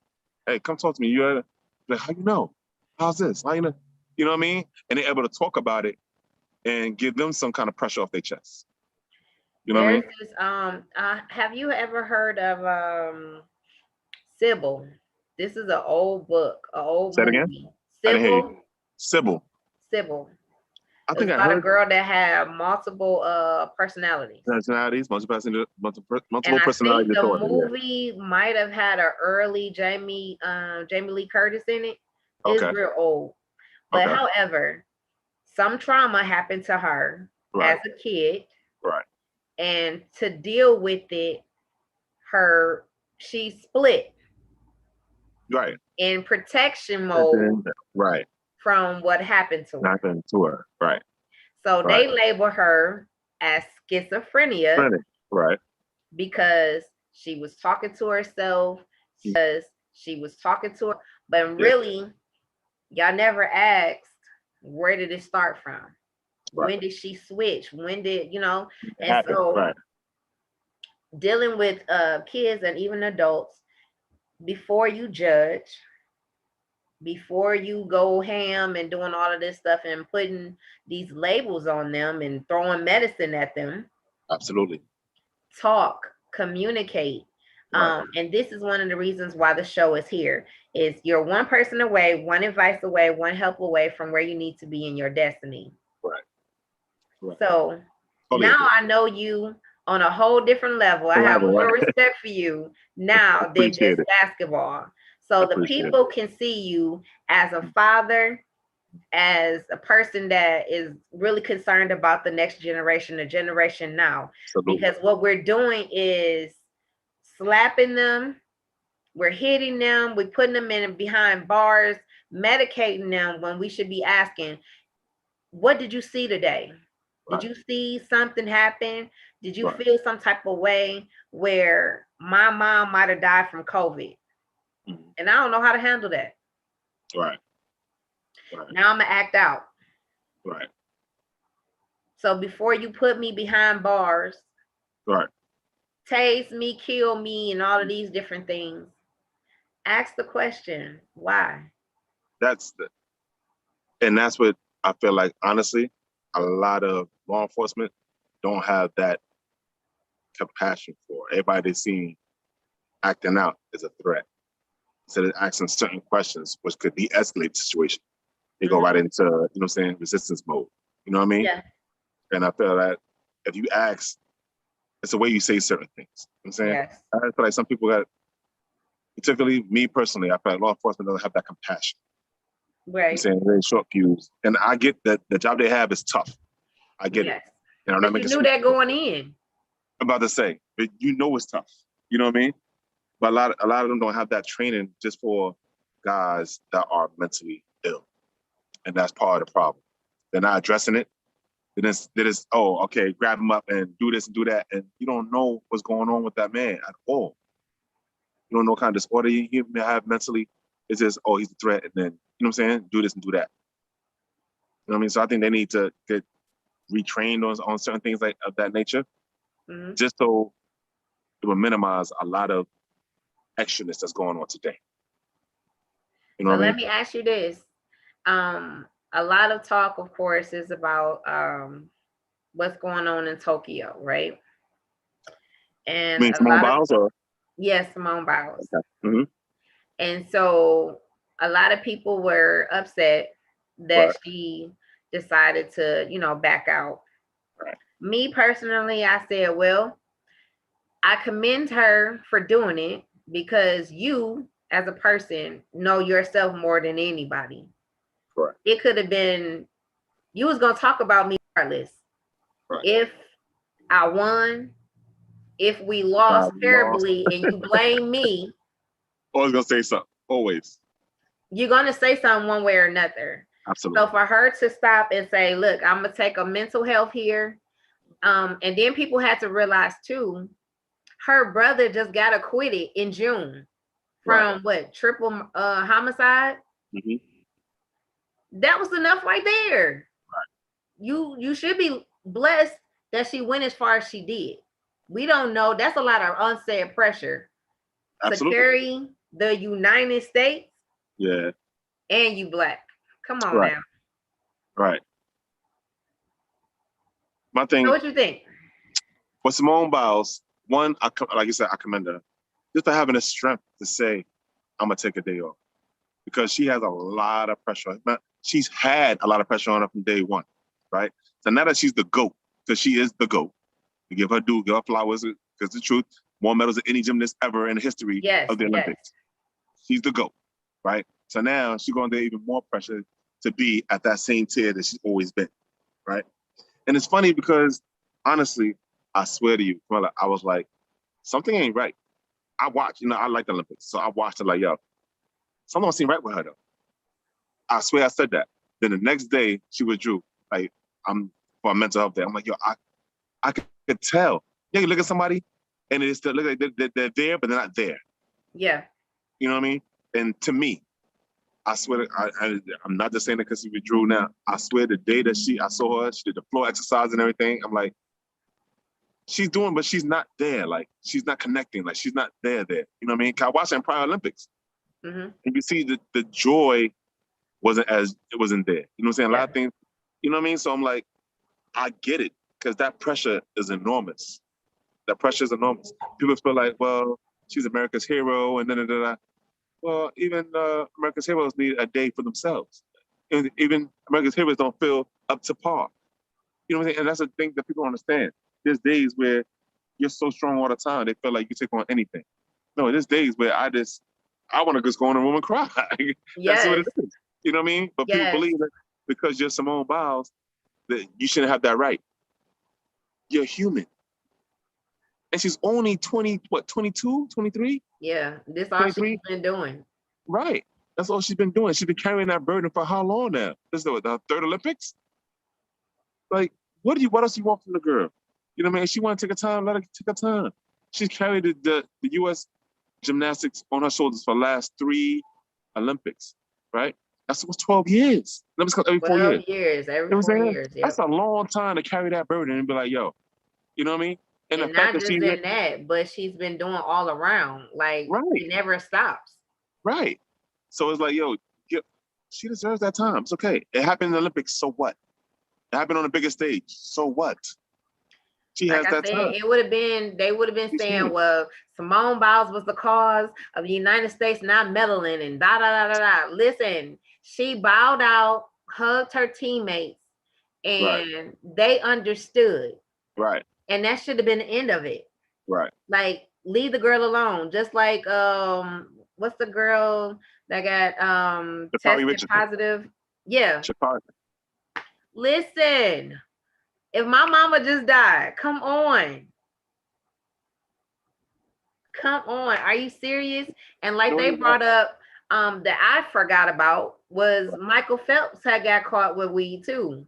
hey, come talk to me. You're like, how you know? How's this? How you know? You know what I mean? And they're able to talk about it and give them some kind of pressure off their chest. You know what I mean? There's this, have you ever heard of Sybil? This is an old book, an old Say it again? movie. I didn't hear you. Sybil. Sybil. Sybil. I It was think I about a heard girl that had multiple personalities. personalities, multiple And I personality think the disorder. Yeah. movie might have had an early Jamie Lee Curtis in it. It's Okay. real old. But Okay. however, some trauma happened to her Right. as a kid. Right. And to deal with it, she split Right. in protection mode Right. from what happened to her. Happened to her. Right. So Right. they label her as schizophrenia Right. because she was talking to herself, because she was talking to her, but really, y'all never asked, where did it start from? Right. When did she switch? When did, you know? And happened. so Right. dealing with kids and even adults, before you judge, before you go ham and doing all of this stuff and putting these labels on them and throwing medicine at them. Absolutely. Talk, communicate. Right. And this is one of the reasons why the show is here. Is you're one person away, one advice away, one help away from where you need to be in your destiny. Right. So Totally Now agree. I know you on a whole different level. I have Level, more right? respect for you now than Appreciate just it. basketball. So the Appreciate it. people can see you as a father, as a person that is really concerned about the next generation, the generation now. Absolutely. Because what we're doing is slapping them, we're hitting them, we're putting them in behind bars, medicating them when we should be asking, what did you see today? Did Right. you see something happen? Did you Right. feel some type of way where my mom might have died from COVID? Mhm. And I don't know how to handle that. Right. Right. Now I'm gonna act out. Right. So before you put me behind bars, Right. tase me, kill me, and all of these different things, ask the question, why? That's the, and that's what I feel like, honestly, a lot of law enforcement don't have that compassion for. Everybody they see acting out is a threat. Instead of asking certain questions, which could de-escalate the situation, they go right into, you know what I'm saying, resistance mode. You know what I mean? Yeah. And I feel that if you ask, it's the way you say certain things. You know what I'm saying? Yes. I feel like some people got, particularly me personally, I feel like law enforcement doesn't have that compassion. Right. I'm saying very short fuse. And I get that the job they have is tough. I get yes. it. And I'm not But you making knew that going in. I'm about to say, but you know it's tough. You know what I mean? But a lot of them don't have that training just for guys that are mentally ill. And that's part of the problem. They're not addressing it. Then it's oh, okay, grab him up and do this and do that. And you don't know what's going on with that man at all. You don't know what kind of disorder he may have mentally. It's just, oh, he's a threat. And then, you know what I'm saying? Do this and do that. You know what I mean? So I think they need to get retrained on certain things like of that nature, just so it will minimize a lot of extraness that's going on today. You know So what I let mean? me ask you this. A lot of talk, of course, is about what's going on in Tokyo, right? I And mean, a Simone lot of, Biles or yes, Simone Biles. okay. Mm-hmm. And so a lot of people were upset that Right. she decided to, back out. Right. Me personally, I said, well, I commend her for doing it because you, as a person, know yourself more than anybody. Correct. It could have been, you was going to talk about me regardless. Right. If I won, if we lost Lost. terribly and you blame me, Always gonna say something. Always. you're going to say something one way or another. Absolutely. So for her to stop and say, look, I'm going to take a mental health here. And then people had to realize too, her brother just got acquitted in June from what, triple homicide? Mm-hmm. That was enough right there. You should be blessed that she went as far as she did. We don't know. That's a lot of unsaid pressure to carry the United States. Yeah. And you black. Come on Right. now. Right. My thing. So what you think? For Simone Biles, one, like you said, I commend her just for having the strength to say, "I'm gonna take a day off," because she has a lot of pressure. She's had a lot of pressure on her from day one, right? So now that she's the GOAT, because she is the GOAT, we give her due, give her flowers, because the truth, more medals than any gymnast ever in the history of the Olympics. She's the GOAT, right? So now she's going to get even more pressure to be at that same tier that she's always been, right? And it's funny because, honestly, I swear to you, I was like, something ain't right. I watch, I like the Olympics, so I watched it like, yo, something don't seem right with her though. I swear I said that. Then the next day she withdrew. Like, I'm for a mental health day. I'm like, yo, I could tell. Yeah, you look at somebody and it still look like they're there, but they're not there. Yeah. You know what I mean? And to me, I swear, I'm not just saying it because she withdrew now. I swear the day that I saw her, she did the floor exercise and everything. I'm like, she's doing, but she's not there. Like, she's not connecting. Like, she's not there. You know what I mean? I watched her in prior Olympics. And you see the joy it wasn't there. You know what I'm saying? A lot of things, you know what I mean? So I'm like, I get it, because that pressure is enormous. That pressure is enormous. People feel like, well, she's America's hero, and da. Well, even America's heroes need a day for themselves. And even America's heroes don't feel up to par. You know what I'm saying? And that's the thing that people don't understand. There's days where you're so strong all the time, they feel like you take on anything. No, there's days where I want to just go in a room and cry. That's what Yes, it is. You know what I mean? But people yes. believe that because you're Simone Biles, that you shouldn't have that right. You're human. And she's only 20, what, 22, 23? Yeah, this all she's 23? been doing. Right. That's all she's been doing. She's been carrying that burden for how long now? This is the third Olympics? Like, what else do you want from the girl? You know what I mean? If she want to take her time, let her take her time. She's carried the U.S. gymnastics on her shoulders for the last 3 Olympics, right? That's almost 12 years. Olympics come every 4 years. 12 years, every You know what 4 I'm saying? years. That's Yep. a long time to carry that burden and be like, yo, you know what I mean? And the And fact not that just in that, but she's been doing all around. Like, right, it never stops. right. So it's like, yo, she deserves that time. It's okay. It happened in the Olympics. So what? It happened on the biggest stage. So what? She Like has I that said, time. they would have been She's saying, human. well, Simone Biles was the cause of the United States not medaling and da da da da da. Listen, she bowed out, hugged her teammates, Right, and they understood. right, And that should have been the end of it. right. Like, leave the girl alone. Just like what's the girl that got Sha'Carri tested Richardson. positive? Yeah. Sha'Carri. Listen, if my mama just died, come on. Come on. Are you serious? And like No, they you're not. brought up that I forgot about was Michael Phelps had got caught with weed too.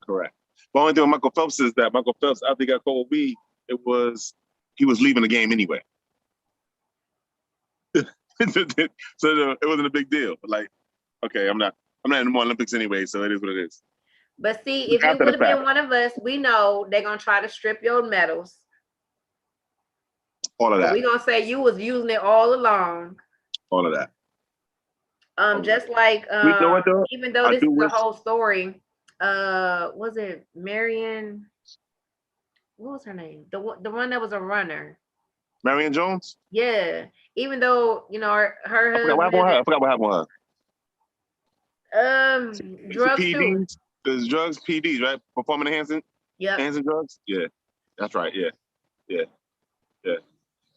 Correct. The only thing with Michael Phelps is that Michael Phelps, after he got caught with weed, he was leaving the game anyway. So it wasn't a big deal. Like, okay, I'm not in the more Olympics anyway, so it is what it is. But see, if you After the would have fact, been one of us, we know they're gonna try to strip your medals. all of But that, we're gonna say you was using it all along. all of that. Just like You know what though? even though I this do is a wish whole story, was it Marion? What was her name? The one that was a runner. Marion Jones. Yeah. Even though, you know, her I forgot what happened husband with her. I forgot what happened with her. It's the drugs too. PEDs. There's drugs, PEDs, right? Performing enhancing, Yep. enhancing drugs. Yeah, that's right. Yeah, yeah, yeah.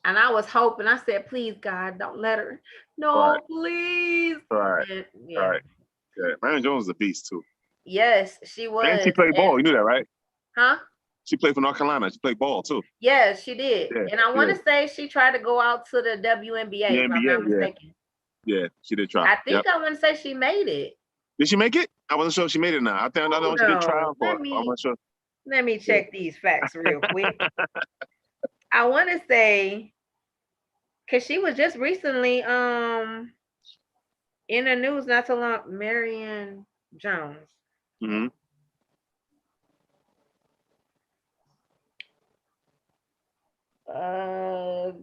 And I was hoping, I said, please, God, don't let her. All right, No, please. all right, And, all yeah. right. Yeah, Marion Jones is a beast too. Yes, she And she was. played ball. And You knew that, right? huh? She played for North Carolina. She played ball too. Yes, she did. Yeah, And I want yeah. to say she tried to go out to the WNBA, The if I'm NBA. not Yeah, mistaken. yeah. She did try. I Yep. think I want to say she made it. Did she make it? I wasn't sure if she made it now. I know Hold she did try on. out for it. I'm not sure. Let me Yeah. check these facts real quick. I want to say because she was just recently in the news not too long. Marion Jones. Mm-hmm.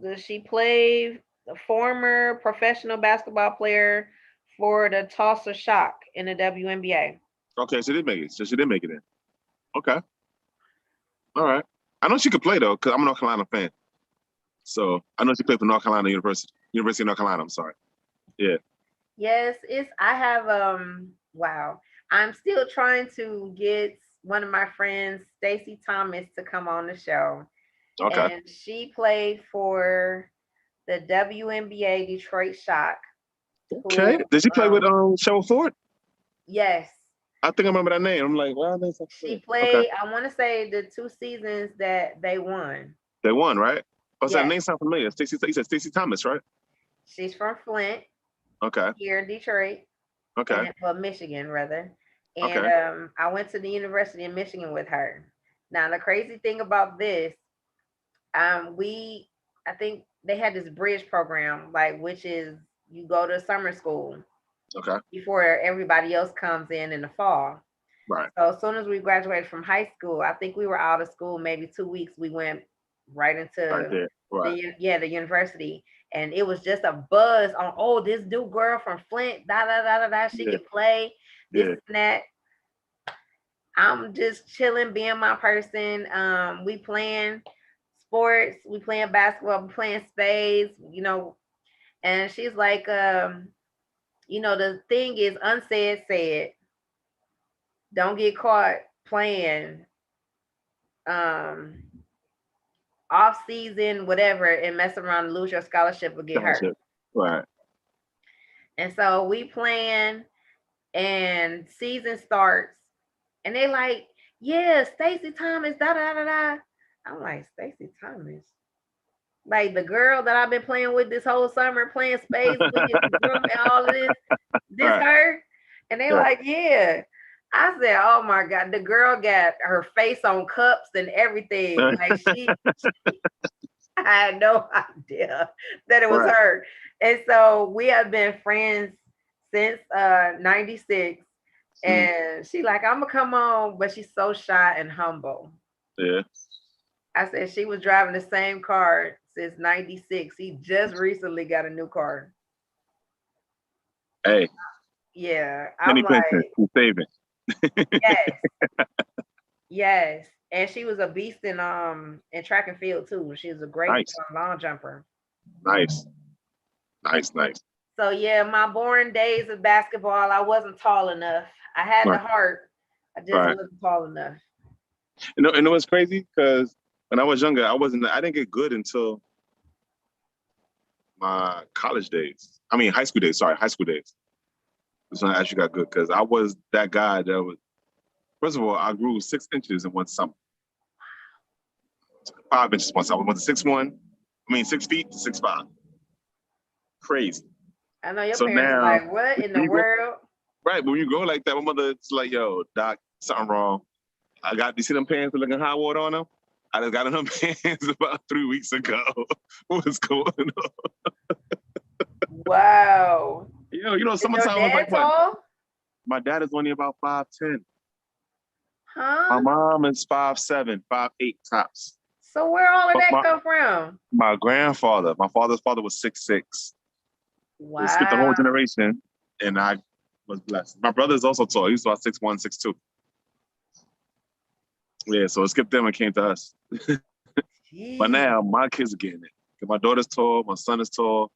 Does she play the former professional basketball player for the Tulsa Shock in the WNBA? Okay, she did make it. So she did make it in. Okay. All right. I know she could play though, because I'm a North Carolina fan. So I know she played for North Carolina University of North Carolina. I'm sorry. Yeah. Yes, I have wow. I'm still trying to get one of my friends, Stacy Thomas, to come on the show. Okay. And she played for the WNBA Detroit Shock. Okay. Who, Did she play with Cheryl Ford? yes, I think I remember that name. I'm like, well, that's she okay. played. I want to say the 2 seasons that they won. They won, right? What's that Yes, name sound familiar? Stacey, you said Stacey Thomas, right? she's from Flint, Okay. here in Detroit, Okay. and well, Michigan rather. And Okay. I went to the University of Michigan with her. Now the crazy thing about this, I think they had this bridge program, like which is you go to summer school Okay. before everybody else comes in the fall. Right. So as soon as we graduated from high school, I think we were out of school maybe 2 weeks. We went right into Right there. Right. the university, and it was just a buzz on, oh, this new girl from Flint, da da da da da, she Yeah. can play this Yeah. and that. I'm just chilling, being my person. We playing sports, we playing basketball, we playing spades, you know. And she's like, you know, the thing is unsaid said. Don't get caught playing um off season, whatever, and mess around and lose your scholarship or get hurt. Scholarship. Right. And so we plan, and season starts, and they like, yeah, Stacey Thomas, da da da da. I'm like, Stacey Thomas, like the girl that I've been playing with this whole summer, playing spades with and all of this Right. her? And they Yeah. like, yeah. I said, oh my God, the girl got her face on cups and everything. Like I had no idea that it was Right. her. And so we have been friends since 96. And she like, I'm gonna come on, but she's so shy and humble. Yeah. I said she was driving the same car since 96. He just recently got a new car. Hey, Yeah. I'm penny pinching. like, Who's saving? yes, yes. And she was a beast in track and field too. She was a great Nice. long jumper. Nice. Nice. Nice. So yeah, my born days of basketball, I wasn't tall enough. I had the Right. heart. I just Right. wasn't tall enough. You know what's crazy? Because when I was younger, I didn't get good until my college days. I mean, high school days. Sorry, high school days. That's when I actually got good because I was that guy that was. First of all, I grew 6 inches in one summer. 5 inches one summer. I went to 6'1". I mean, 6 feet to 6'5". Crazy. I know your So parents now, like, what in the world? right, but when you grow like that, my mother's like, yo, doc, something wrong. You see them pants with looking hot water on them? I just got in them pants about 3 weeks ago. What's going on? Wow. Is your summertime was dad like what? tall? My dad is only about 5'10". Huh? My mom is 5'7", 5'8" tops. So where all of But that come from? my grandfather, my father's father was 6'6". We skipped a whole Wow. generation, and I was blessed. My brother is also tall. He's about 6'1", 6'2". Yeah, so it skipped them and came to us. But now my kids are getting it. My daughter's tall, my son is tall.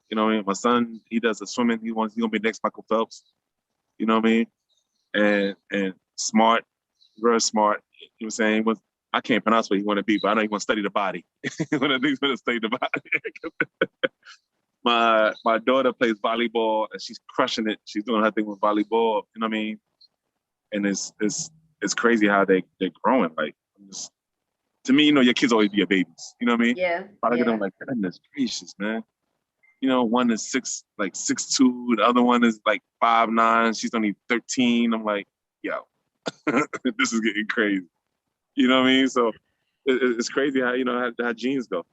You know what I mean? My son, he does the swimming. He's gonna be next Michael Phelps. You know what I mean? And smart, very smart. You know what I'm saying? I can't pronounce what he want to be, but I know he want to study the body. One of the things to study the body. my daughter plays volleyball and she's crushing it. She's doing her thing with volleyball. You know what I mean? And it's crazy how they're growing. Like, to me, your kids always be your babies. You know what I mean? Yeah. I look at them like, goodness gracious, man. One is 6'2", the other one is like 5'9". She's only 13. I'm like, yo, this is getting crazy. You know what I mean? So it's crazy how how genes go.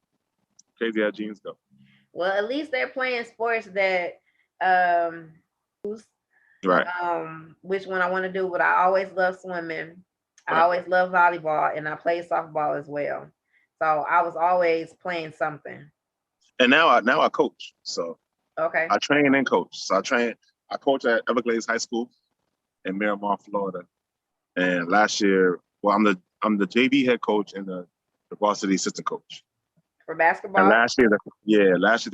Crazy how genes go. Well, at least they're playing sports that Right. which one I want to do, but I always love swimming. I Right. always love volleyball, and I play softball as well. So I was always playing something. And now I coach. So Okay. I train and coach. So I coach at Everglades High School in Miramar, Florida. And last year, well, I'm the JV head coach and the varsity assistant coach. For basketball? And last year, the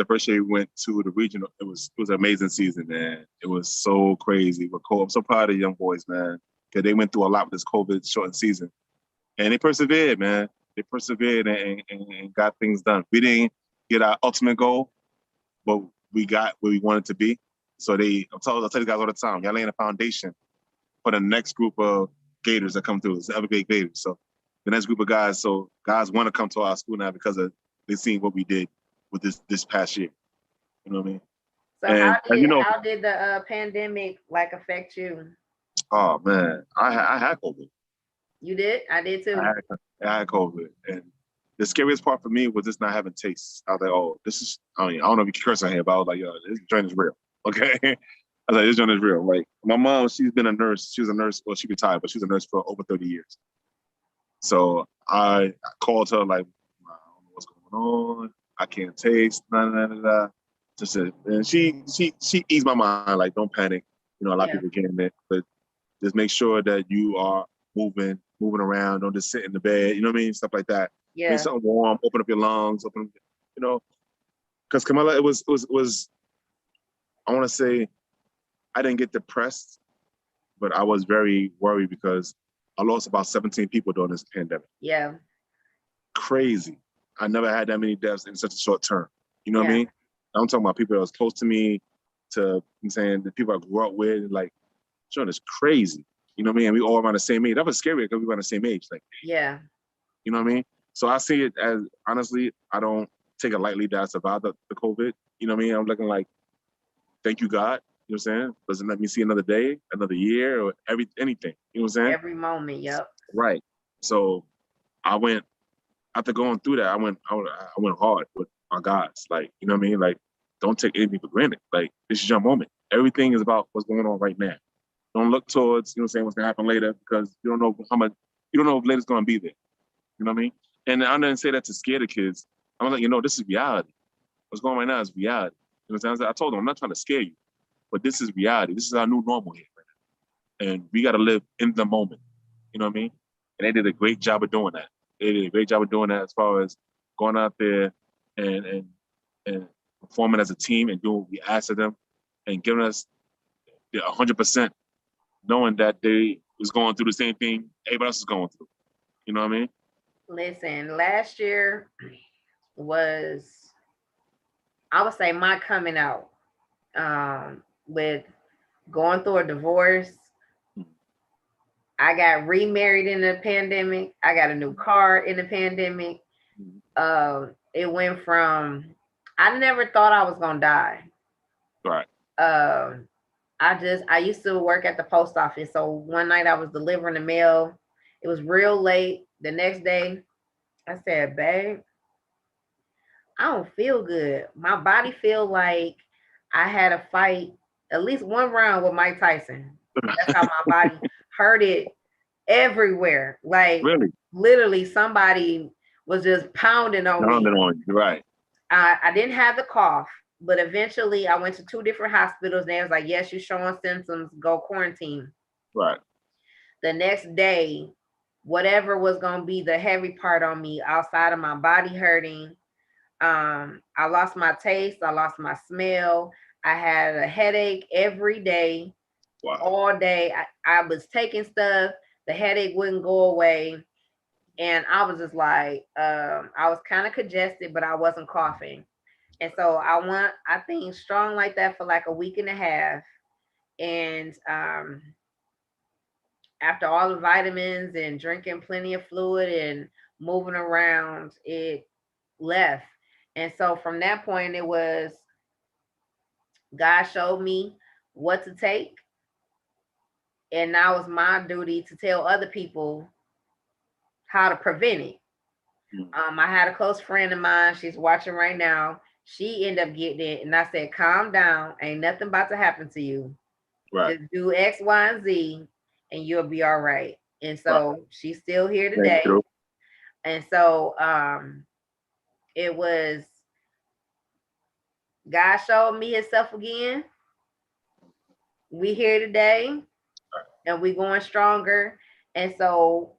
first year we went to the regional, it was an amazing season, man. It was so crazy. I'm so proud of the young boys, man, because they went through a lot with this COVID shortened season. And they persevered, man. They persevered and got things done. We didn't get our ultimate goal, but we got where we wanted to be. So I tell you guys all the time, y'all laying a foundation for the next group of Gators that come through. It's the Everglades Gators. So the next group of guys want to come to our school now because they've seen what we did with this past year. You know what I mean? So how did the pandemic affect you? Oh man, I had COVID. You did? I did too. I had COVID, and the scariest part for me was just not having taste. I was like, oh, I don't know if you can curse on here, but I was like, yo, this joint is real. Okay. I was like, this joint is real. Like, my mom, she's been a nurse. She was a nurse, well, she retired, but she was a nurse for over 30 years. So I called her like, I don't know what's going on. I can't taste, Just and she eased my mind, like, don't panic. A lot of people getting it, but just make sure that you are moving around, don't just sit in the bed, you know what I mean? Stuff like that. Yeah. Make something warm, open up your lungs, because Camilla, it was, I want to say, I didn't get depressed, but I was very worried because I lost about 17 people during this pandemic. Yeah. Crazy. I never had that many deaths in such a short term. You know what I mean? I'm talking about people that was close to me, I'm saying the people I grew up with, like, John, it's crazy. You know what I mean? And we all around the same age. That was scary because we were around the same age. Like, yeah. You know what I mean? So I see it as, honestly, I don't take it lightly that I survived the COVID. You know what I mean? I'm looking like, thank you, God. You know what I'm saying? Doesn't let me see another day, another year, or anything. You know what I'm saying? Every moment, yep. Right. So I went, after going through that, I went hard with my guys. Like, you know what I mean? Like, don't take anything for granted. Like, this is your moment. Everything is about what's going on right now. Don't look towards, you know what I'm saying, what's gonna happen later, because you don't know you don't know if later's gonna be there. You know what I mean? And I didn't say that to scare the kids. I'm like, this is reality. What's going on right now is reality. You know what I'm saying? I told them, I'm not trying to scare you, but this is reality. This is our new normal here right now. And we got to live in the moment. You know what I mean? And they did a great job of doing that. They did a great job of doing that as far as going out there and performing as a team and doing what we asked of them and giving us the 100%, knowing that they was going through the same thing everybody else is going through. You know what I mean? Listen, last year was, I would say, my coming out with going through a divorce. I got remarried in the pandemic. I got a new car in the pandemic. It went from, I never thought I was gonna die. Right. I used to work at the post office. So one night I was delivering the mail. It was real late. The next day, I said, babe, I don't feel good. My body feel like I had a fight, at least one round with Mike Tyson. That's how my body hurted everywhere. Like, really? Literally somebody was just pounding on me. Right. I didn't have the cough, but eventually I went to 2 different hospitals. And they was like, yes, you're showing symptoms, go quarantine. Right. The next day, whatever was going to be the heavy part on me, outside of my body hurting, I lost my taste, I lost my smell, I had a headache every day. Wow. All day. I was taking stuff, the headache wouldn't go away. And I was just like, I was kind of congested, but I wasn't coughing. And so I think strong like that for like a week and a half. And after all the vitamins and drinking plenty of fluid and moving around, it left. And so from that point, it was, God showed me what to take. And now it's my duty to tell other people how to prevent it. I had a close friend of mine. She's watching right now. She ended up getting it. And I said, calm down. Ain't nothing about to happen to you. Right. Just do X, Y, and Z, and you'll be all right. And so she's still here today. And so it was, God showed me himself again. We here today, and we going stronger. And so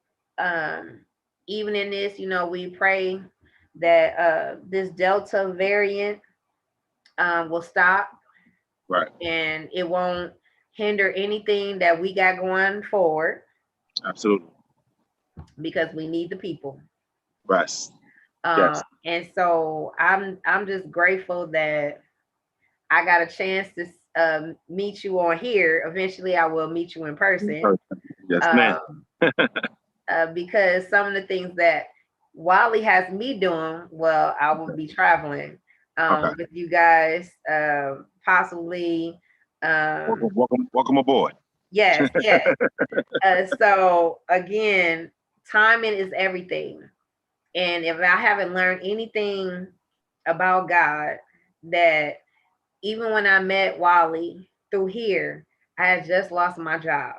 even in this, we pray that this Delta variant will stop. Right. And it won't hinder anything that we got going forward. Absolutely. Because we need the people. Right. Yes. And so I'm just grateful that I got a chance to meet you on here. Eventually I will meet you in person. Yes, ma'am. Because some of the things that Wally has me doing, well, I will be traveling with you guys, possibly. Welcome aboard. Yes, yes. So again, timing is everything. And if I haven't learned anything about God, that even when I met Wally through here, I had just lost my job.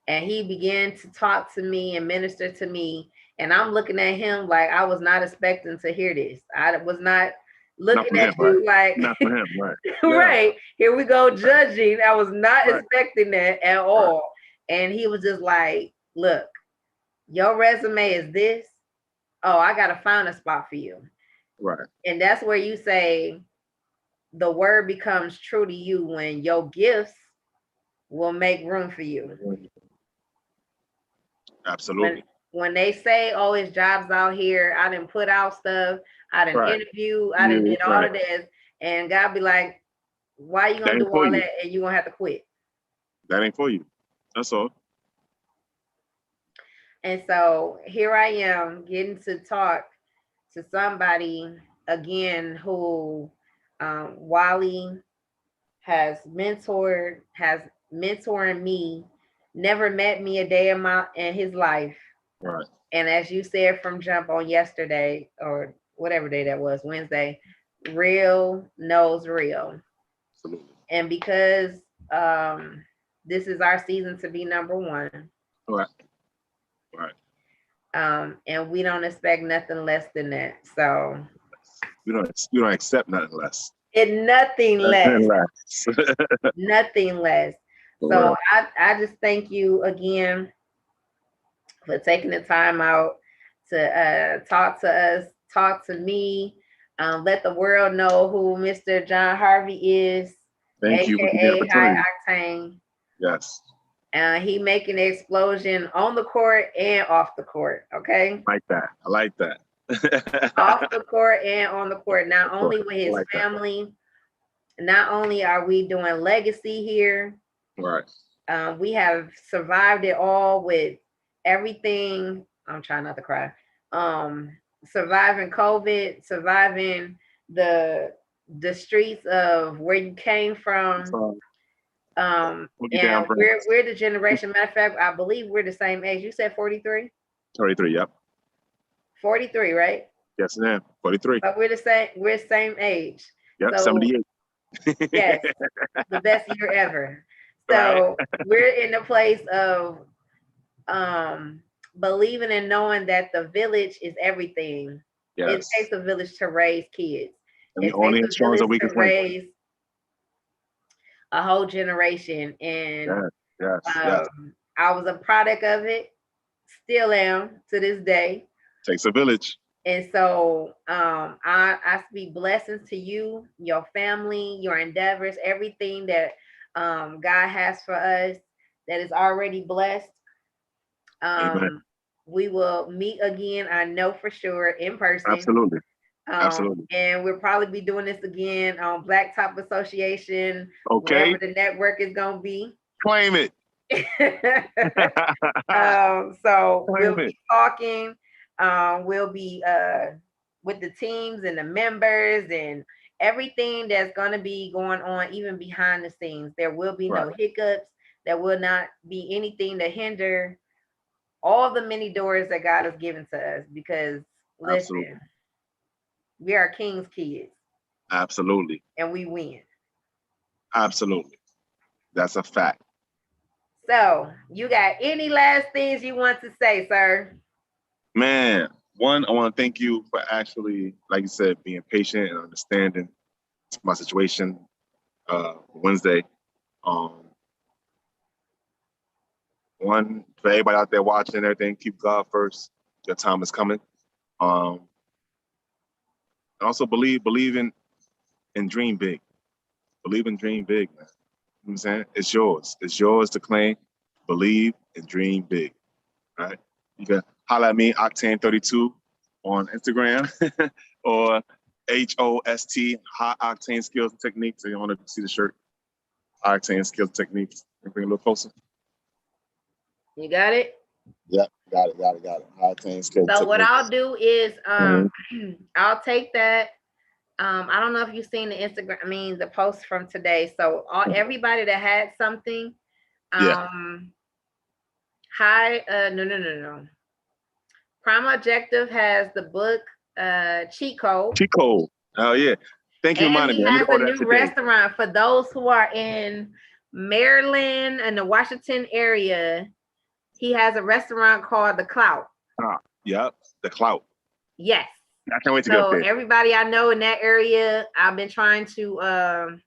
And he began to talk to me and minister to me. And I'm looking at him like I was not expecting to hear this. I was not looking at you like, not for him, right? Right. Here we go judging. I was not expecting that at all. And he was just like, look, your resume is this. Oh, I got to find a spot for you. Right. And that's where you say the word becomes true to you when your gifts will make room for you. Absolutely. When they say, "Oh, it's jobs out here," I didn't put out stuff, I didn't Right. interview, I didn't did all Right. of this, and God be like, "Why you That gonna ain't do for all you. that and you gonna have to quit?" That ain't for you. That's all. And so here I am getting to talk to somebody again who Wally has mentoring me, never met me a day in his life. Right. And as you said from jump on yesterday or whatever day that was, Wednesday, real knows real. Absolutely. And because this is our season to be number one. Right. Right. And we don't expect nothing less than that. So We don't accept nothing less. Nothing less. Nothing less. Nothing less. For So real. I just thank you again for taking the time out to talk to us, talk to me, let the world know who Mr. John Harvey is, Thank you for giving me the aka High opportunity. Octane. Yes. He making an explosion on the court and off the court. Okay. I like that. I like that. Off the court and on the court. Not only with his like family, not only are we doing legacy here, right. We have survived it all with everything. I'm trying not to cry. Surviving COVID, surviving the streets of where you came from. And we're the generation. Matter of fact, I believe we're the same age. You said 43? 33, yep. 43, right? Yes, ma'am. 43. But we're the same age. Yep, So 78. yes, the best year ever. So we're in the place of believing and knowing that the village is everything. Yes. It takes a village to raise kids. And it only takes as strong as a village weakest to raise a whole generation. And yes. I was a product of it, still am to this day. Takes a village. And so I speak blessings to you, your family, your endeavors, everything that God has for us that is already blessed. We will meet again, I know for sure, in person. Absolutely. Absolutely. And we'll probably be doing this again on Blacktop Association, okay, whatever the network is going to be. Claim it. So we'll be talking. We'll be with the teams and the members and everything that's going to be going on, even behind the scenes. There will be no hiccups. There will not be anything to hinder all the many doors that God has given to us, because listen, we are King's kids. Absolutely. And we win. Absolutely. That's a fact. So, you got any last things you want to say, sir? Man, one, I want to thank you for actually, like you said, being patient and understanding my situation Wednesday. One, for everybody out there watching and everything, keep God first. Your time is coming. Also believe in dream big. Believe and dream big, man. You know what I'm saying? It's yours. It's yours to claim. Believe and dream big. All right? You can holler at me, Octane32 on Instagram or HOST, High Octane Skills and Techniques. So you want to see the shirt, Octane Skills and Techniques. Bring it a little closer. You got it? Yep, got it. Octane Skills. So what I'll do is I'll take that. I don't know if you've seen the Instagram, the post from today. So everybody that had something, no. Prime Objective has the book Cheat Code. Cheat Code. Oh yeah. Thank you, and he has a new restaurant for those who are in Maryland and the Washington area. He has a restaurant called The Clout. Yep, The Clout. Yes. I can't wait to go there. So everybody I know in that area, I've been trying to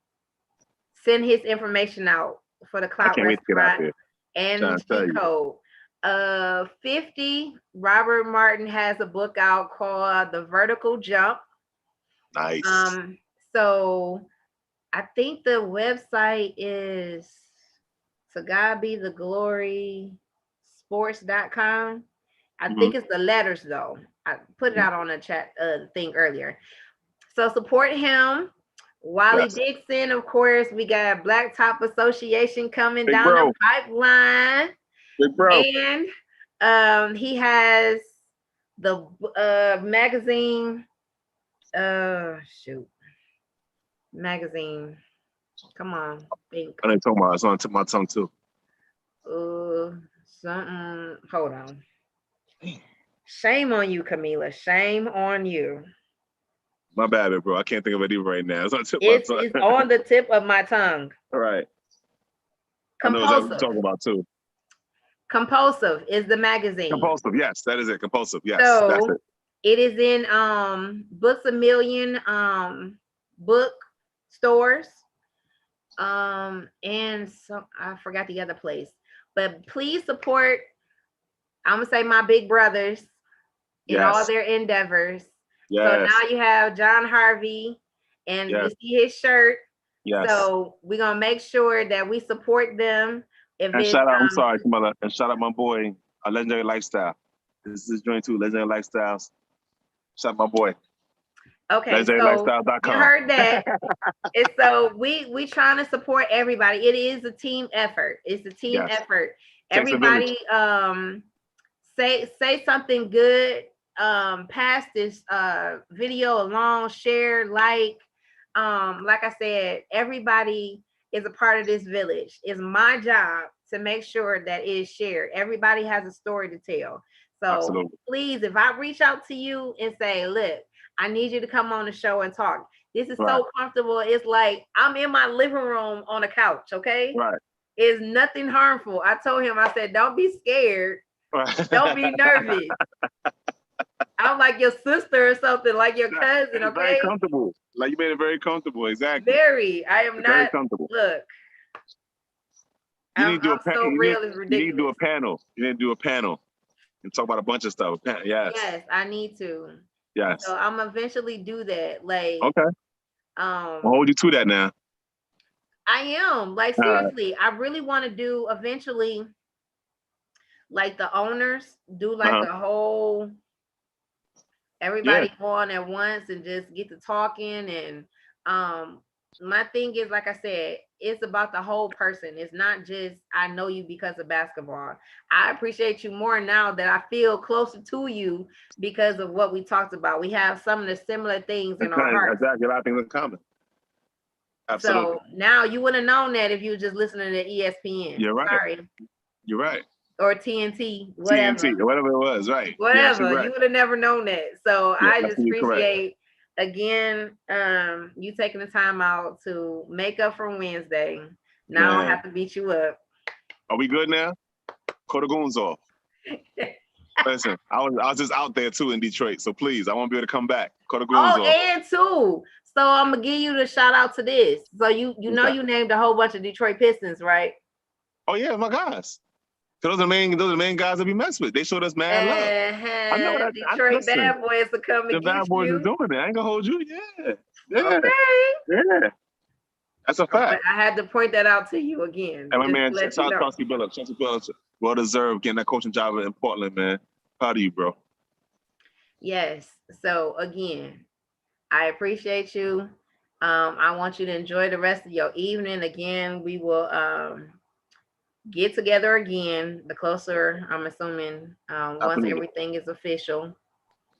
send his information out for The Clout restaurant and Cheat Code. 50, Robert Martin has a book out called The Vertical Jump. Nice. So I think the website is To God Be the Glory And1sports.com. I think it's the letters though. I put it out on the chat thing earlier. So support him. Wally Dixon, of course, we got Black Top Association coming Big down bro. the pipeline. Big bro. And he has the magazine. Magazine. Come on, think. I didn't talk about it. It's on the tip of my tongue too. Something. Hold on. Shame on you, Camila. Shame on you. My bad, bro. I can't think of it even right now. It's on the tip It's of my tongue. It's on the tip of my tongue. All right. Compulsive. I know what you're talking about too. Compulsive is the magazine. Compulsive, yes, that is it. Compulsive, yes, so that's it. It is in Books A Million book stores. And so I forgot the other place. But please support, I'm gonna say, my big brothers in all their endeavors. So now you have John Harvey, and you see his shirt. So we're gonna make sure that we support them. And shout out, I'm sorry, Camilla, and shout out my boy, a Legendary Lifestyle. This is joint too, Legendary Lifestyles. Shout out my boy. Okay, LegendaryLifestyle.com. You heard that. And so we trying to support everybody. It is a team effort. It's a team effort. Everybody say something good. Pass this video along, share, like I said, everybody is a part of this village. It's my job to make sure that it is shared. Everybody has a story to tell. So please, if I reach out to you and say, look, I need you to come on the show and talk. This is so comfortable. It's like I'm in my living room on a couch, okay? It's nothing harmful. I told him, I said, don't be scared. Don't be nervous. I'm like your sister or something, like your cousin, okay? Very comfortable. Like you made it very comfortable, exactly. Very. I am very not comfortable. Look. You need to do a panel. So real is ridiculous. You need to do a panel. You need to do a panel and talk about a bunch of stuff. Yes. Yes, I need to. Yes. So I'm eventually do that. Like I'll hold you to that now. I am. Like seriously, I really want to do eventually, like the owners do like a whole everybody on at once and just get to talking. And my thing is, like I said, it's about the whole person. It's not just I know you because of basketball. I appreciate you more now that I feel closer to you because of what we talked about. We have some of the similar things in our hearts. Exactly, a lot of things in common. Absolutely. So now you would have known that if you were just listening to ESPN. You're right. Sorry. You're right. Or TNT, whatever. TNT, whatever it was, right. Whatever. Right. You would have never known that. So I just appreciate, again, you taking the time out to make up for Wednesday. Now I don't have to beat you up. Are we good now? Call the goons off. Listen, I was just out there too in Detroit, so please, I won't be able to come back. Call the goons off. And two. So I'm gonna give you the shout out to this. So you know you named a whole bunch of Detroit Pistons, right? Oh yeah, my guys. Those are the main guys that we mess with. They showed us mad love. I know that. Detroit bad boys are coming. The bad boys are doing it. I ain't gonna hold you. Yeah. Okay. Yeah. That's a fact. I had to point that out to you again. And my man, shout out Chauncey Billups. Chauncey Billups, well deserved getting that coaching job in Portland, man. Proud of you, bro. Yes. So again, I appreciate you. I want you to enjoy the rest of your evening. Again, we will get together again, the closer, I'm assuming, once everything is official.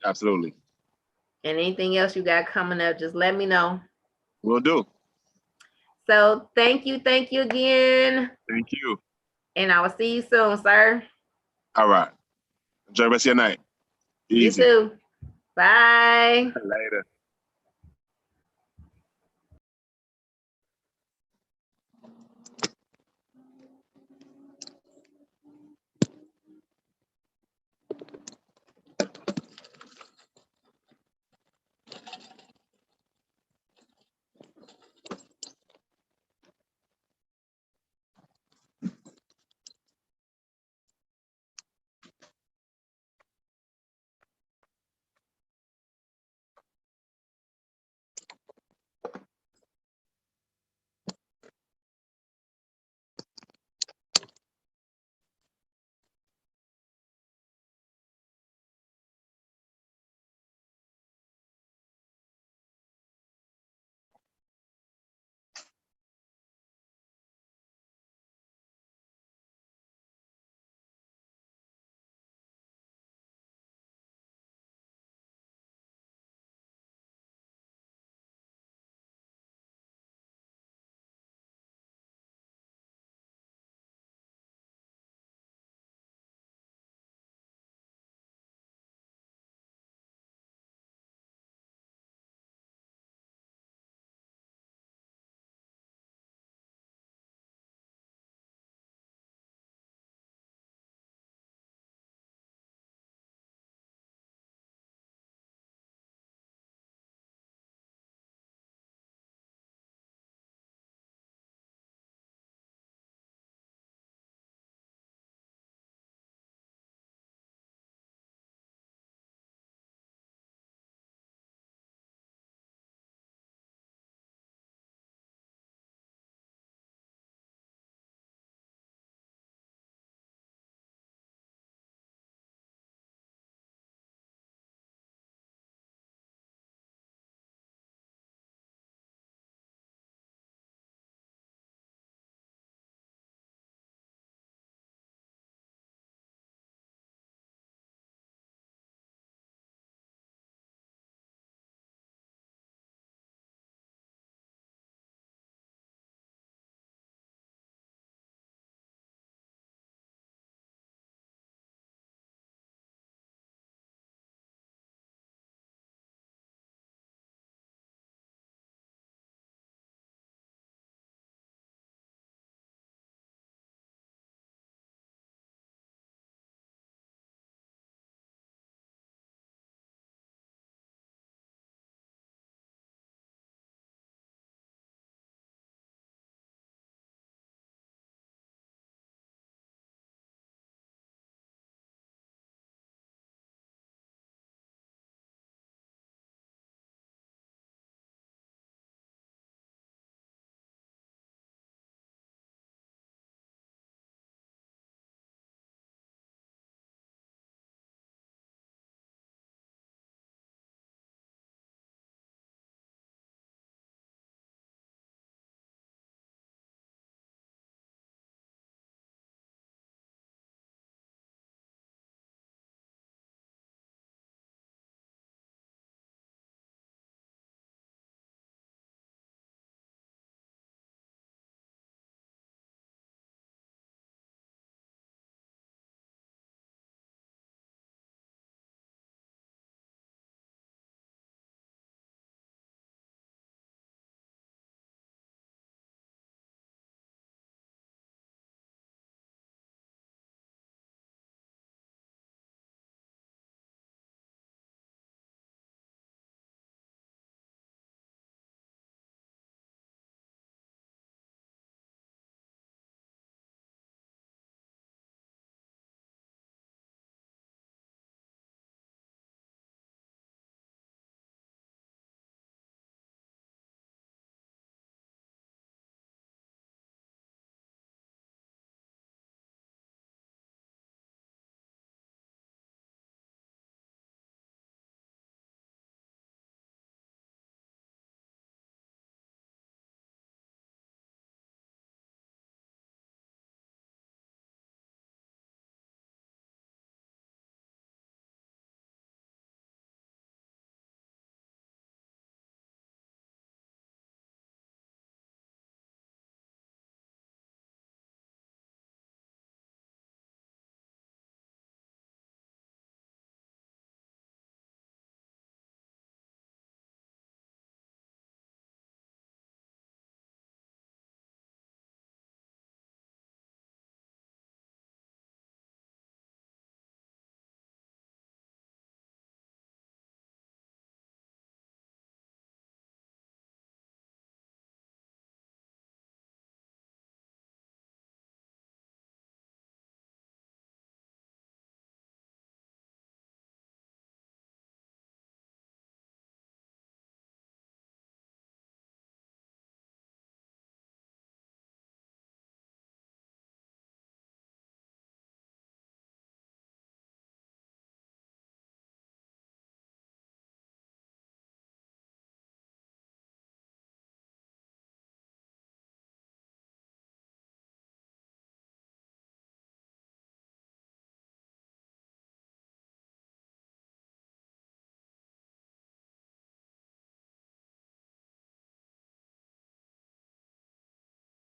Absolutely. And anything else you got coming up, just let me know. Will do. So thank you again. Thank you. And I will see you soon, sir. All right. Enjoy the rest of your night. Easy. You too. Bye. Later.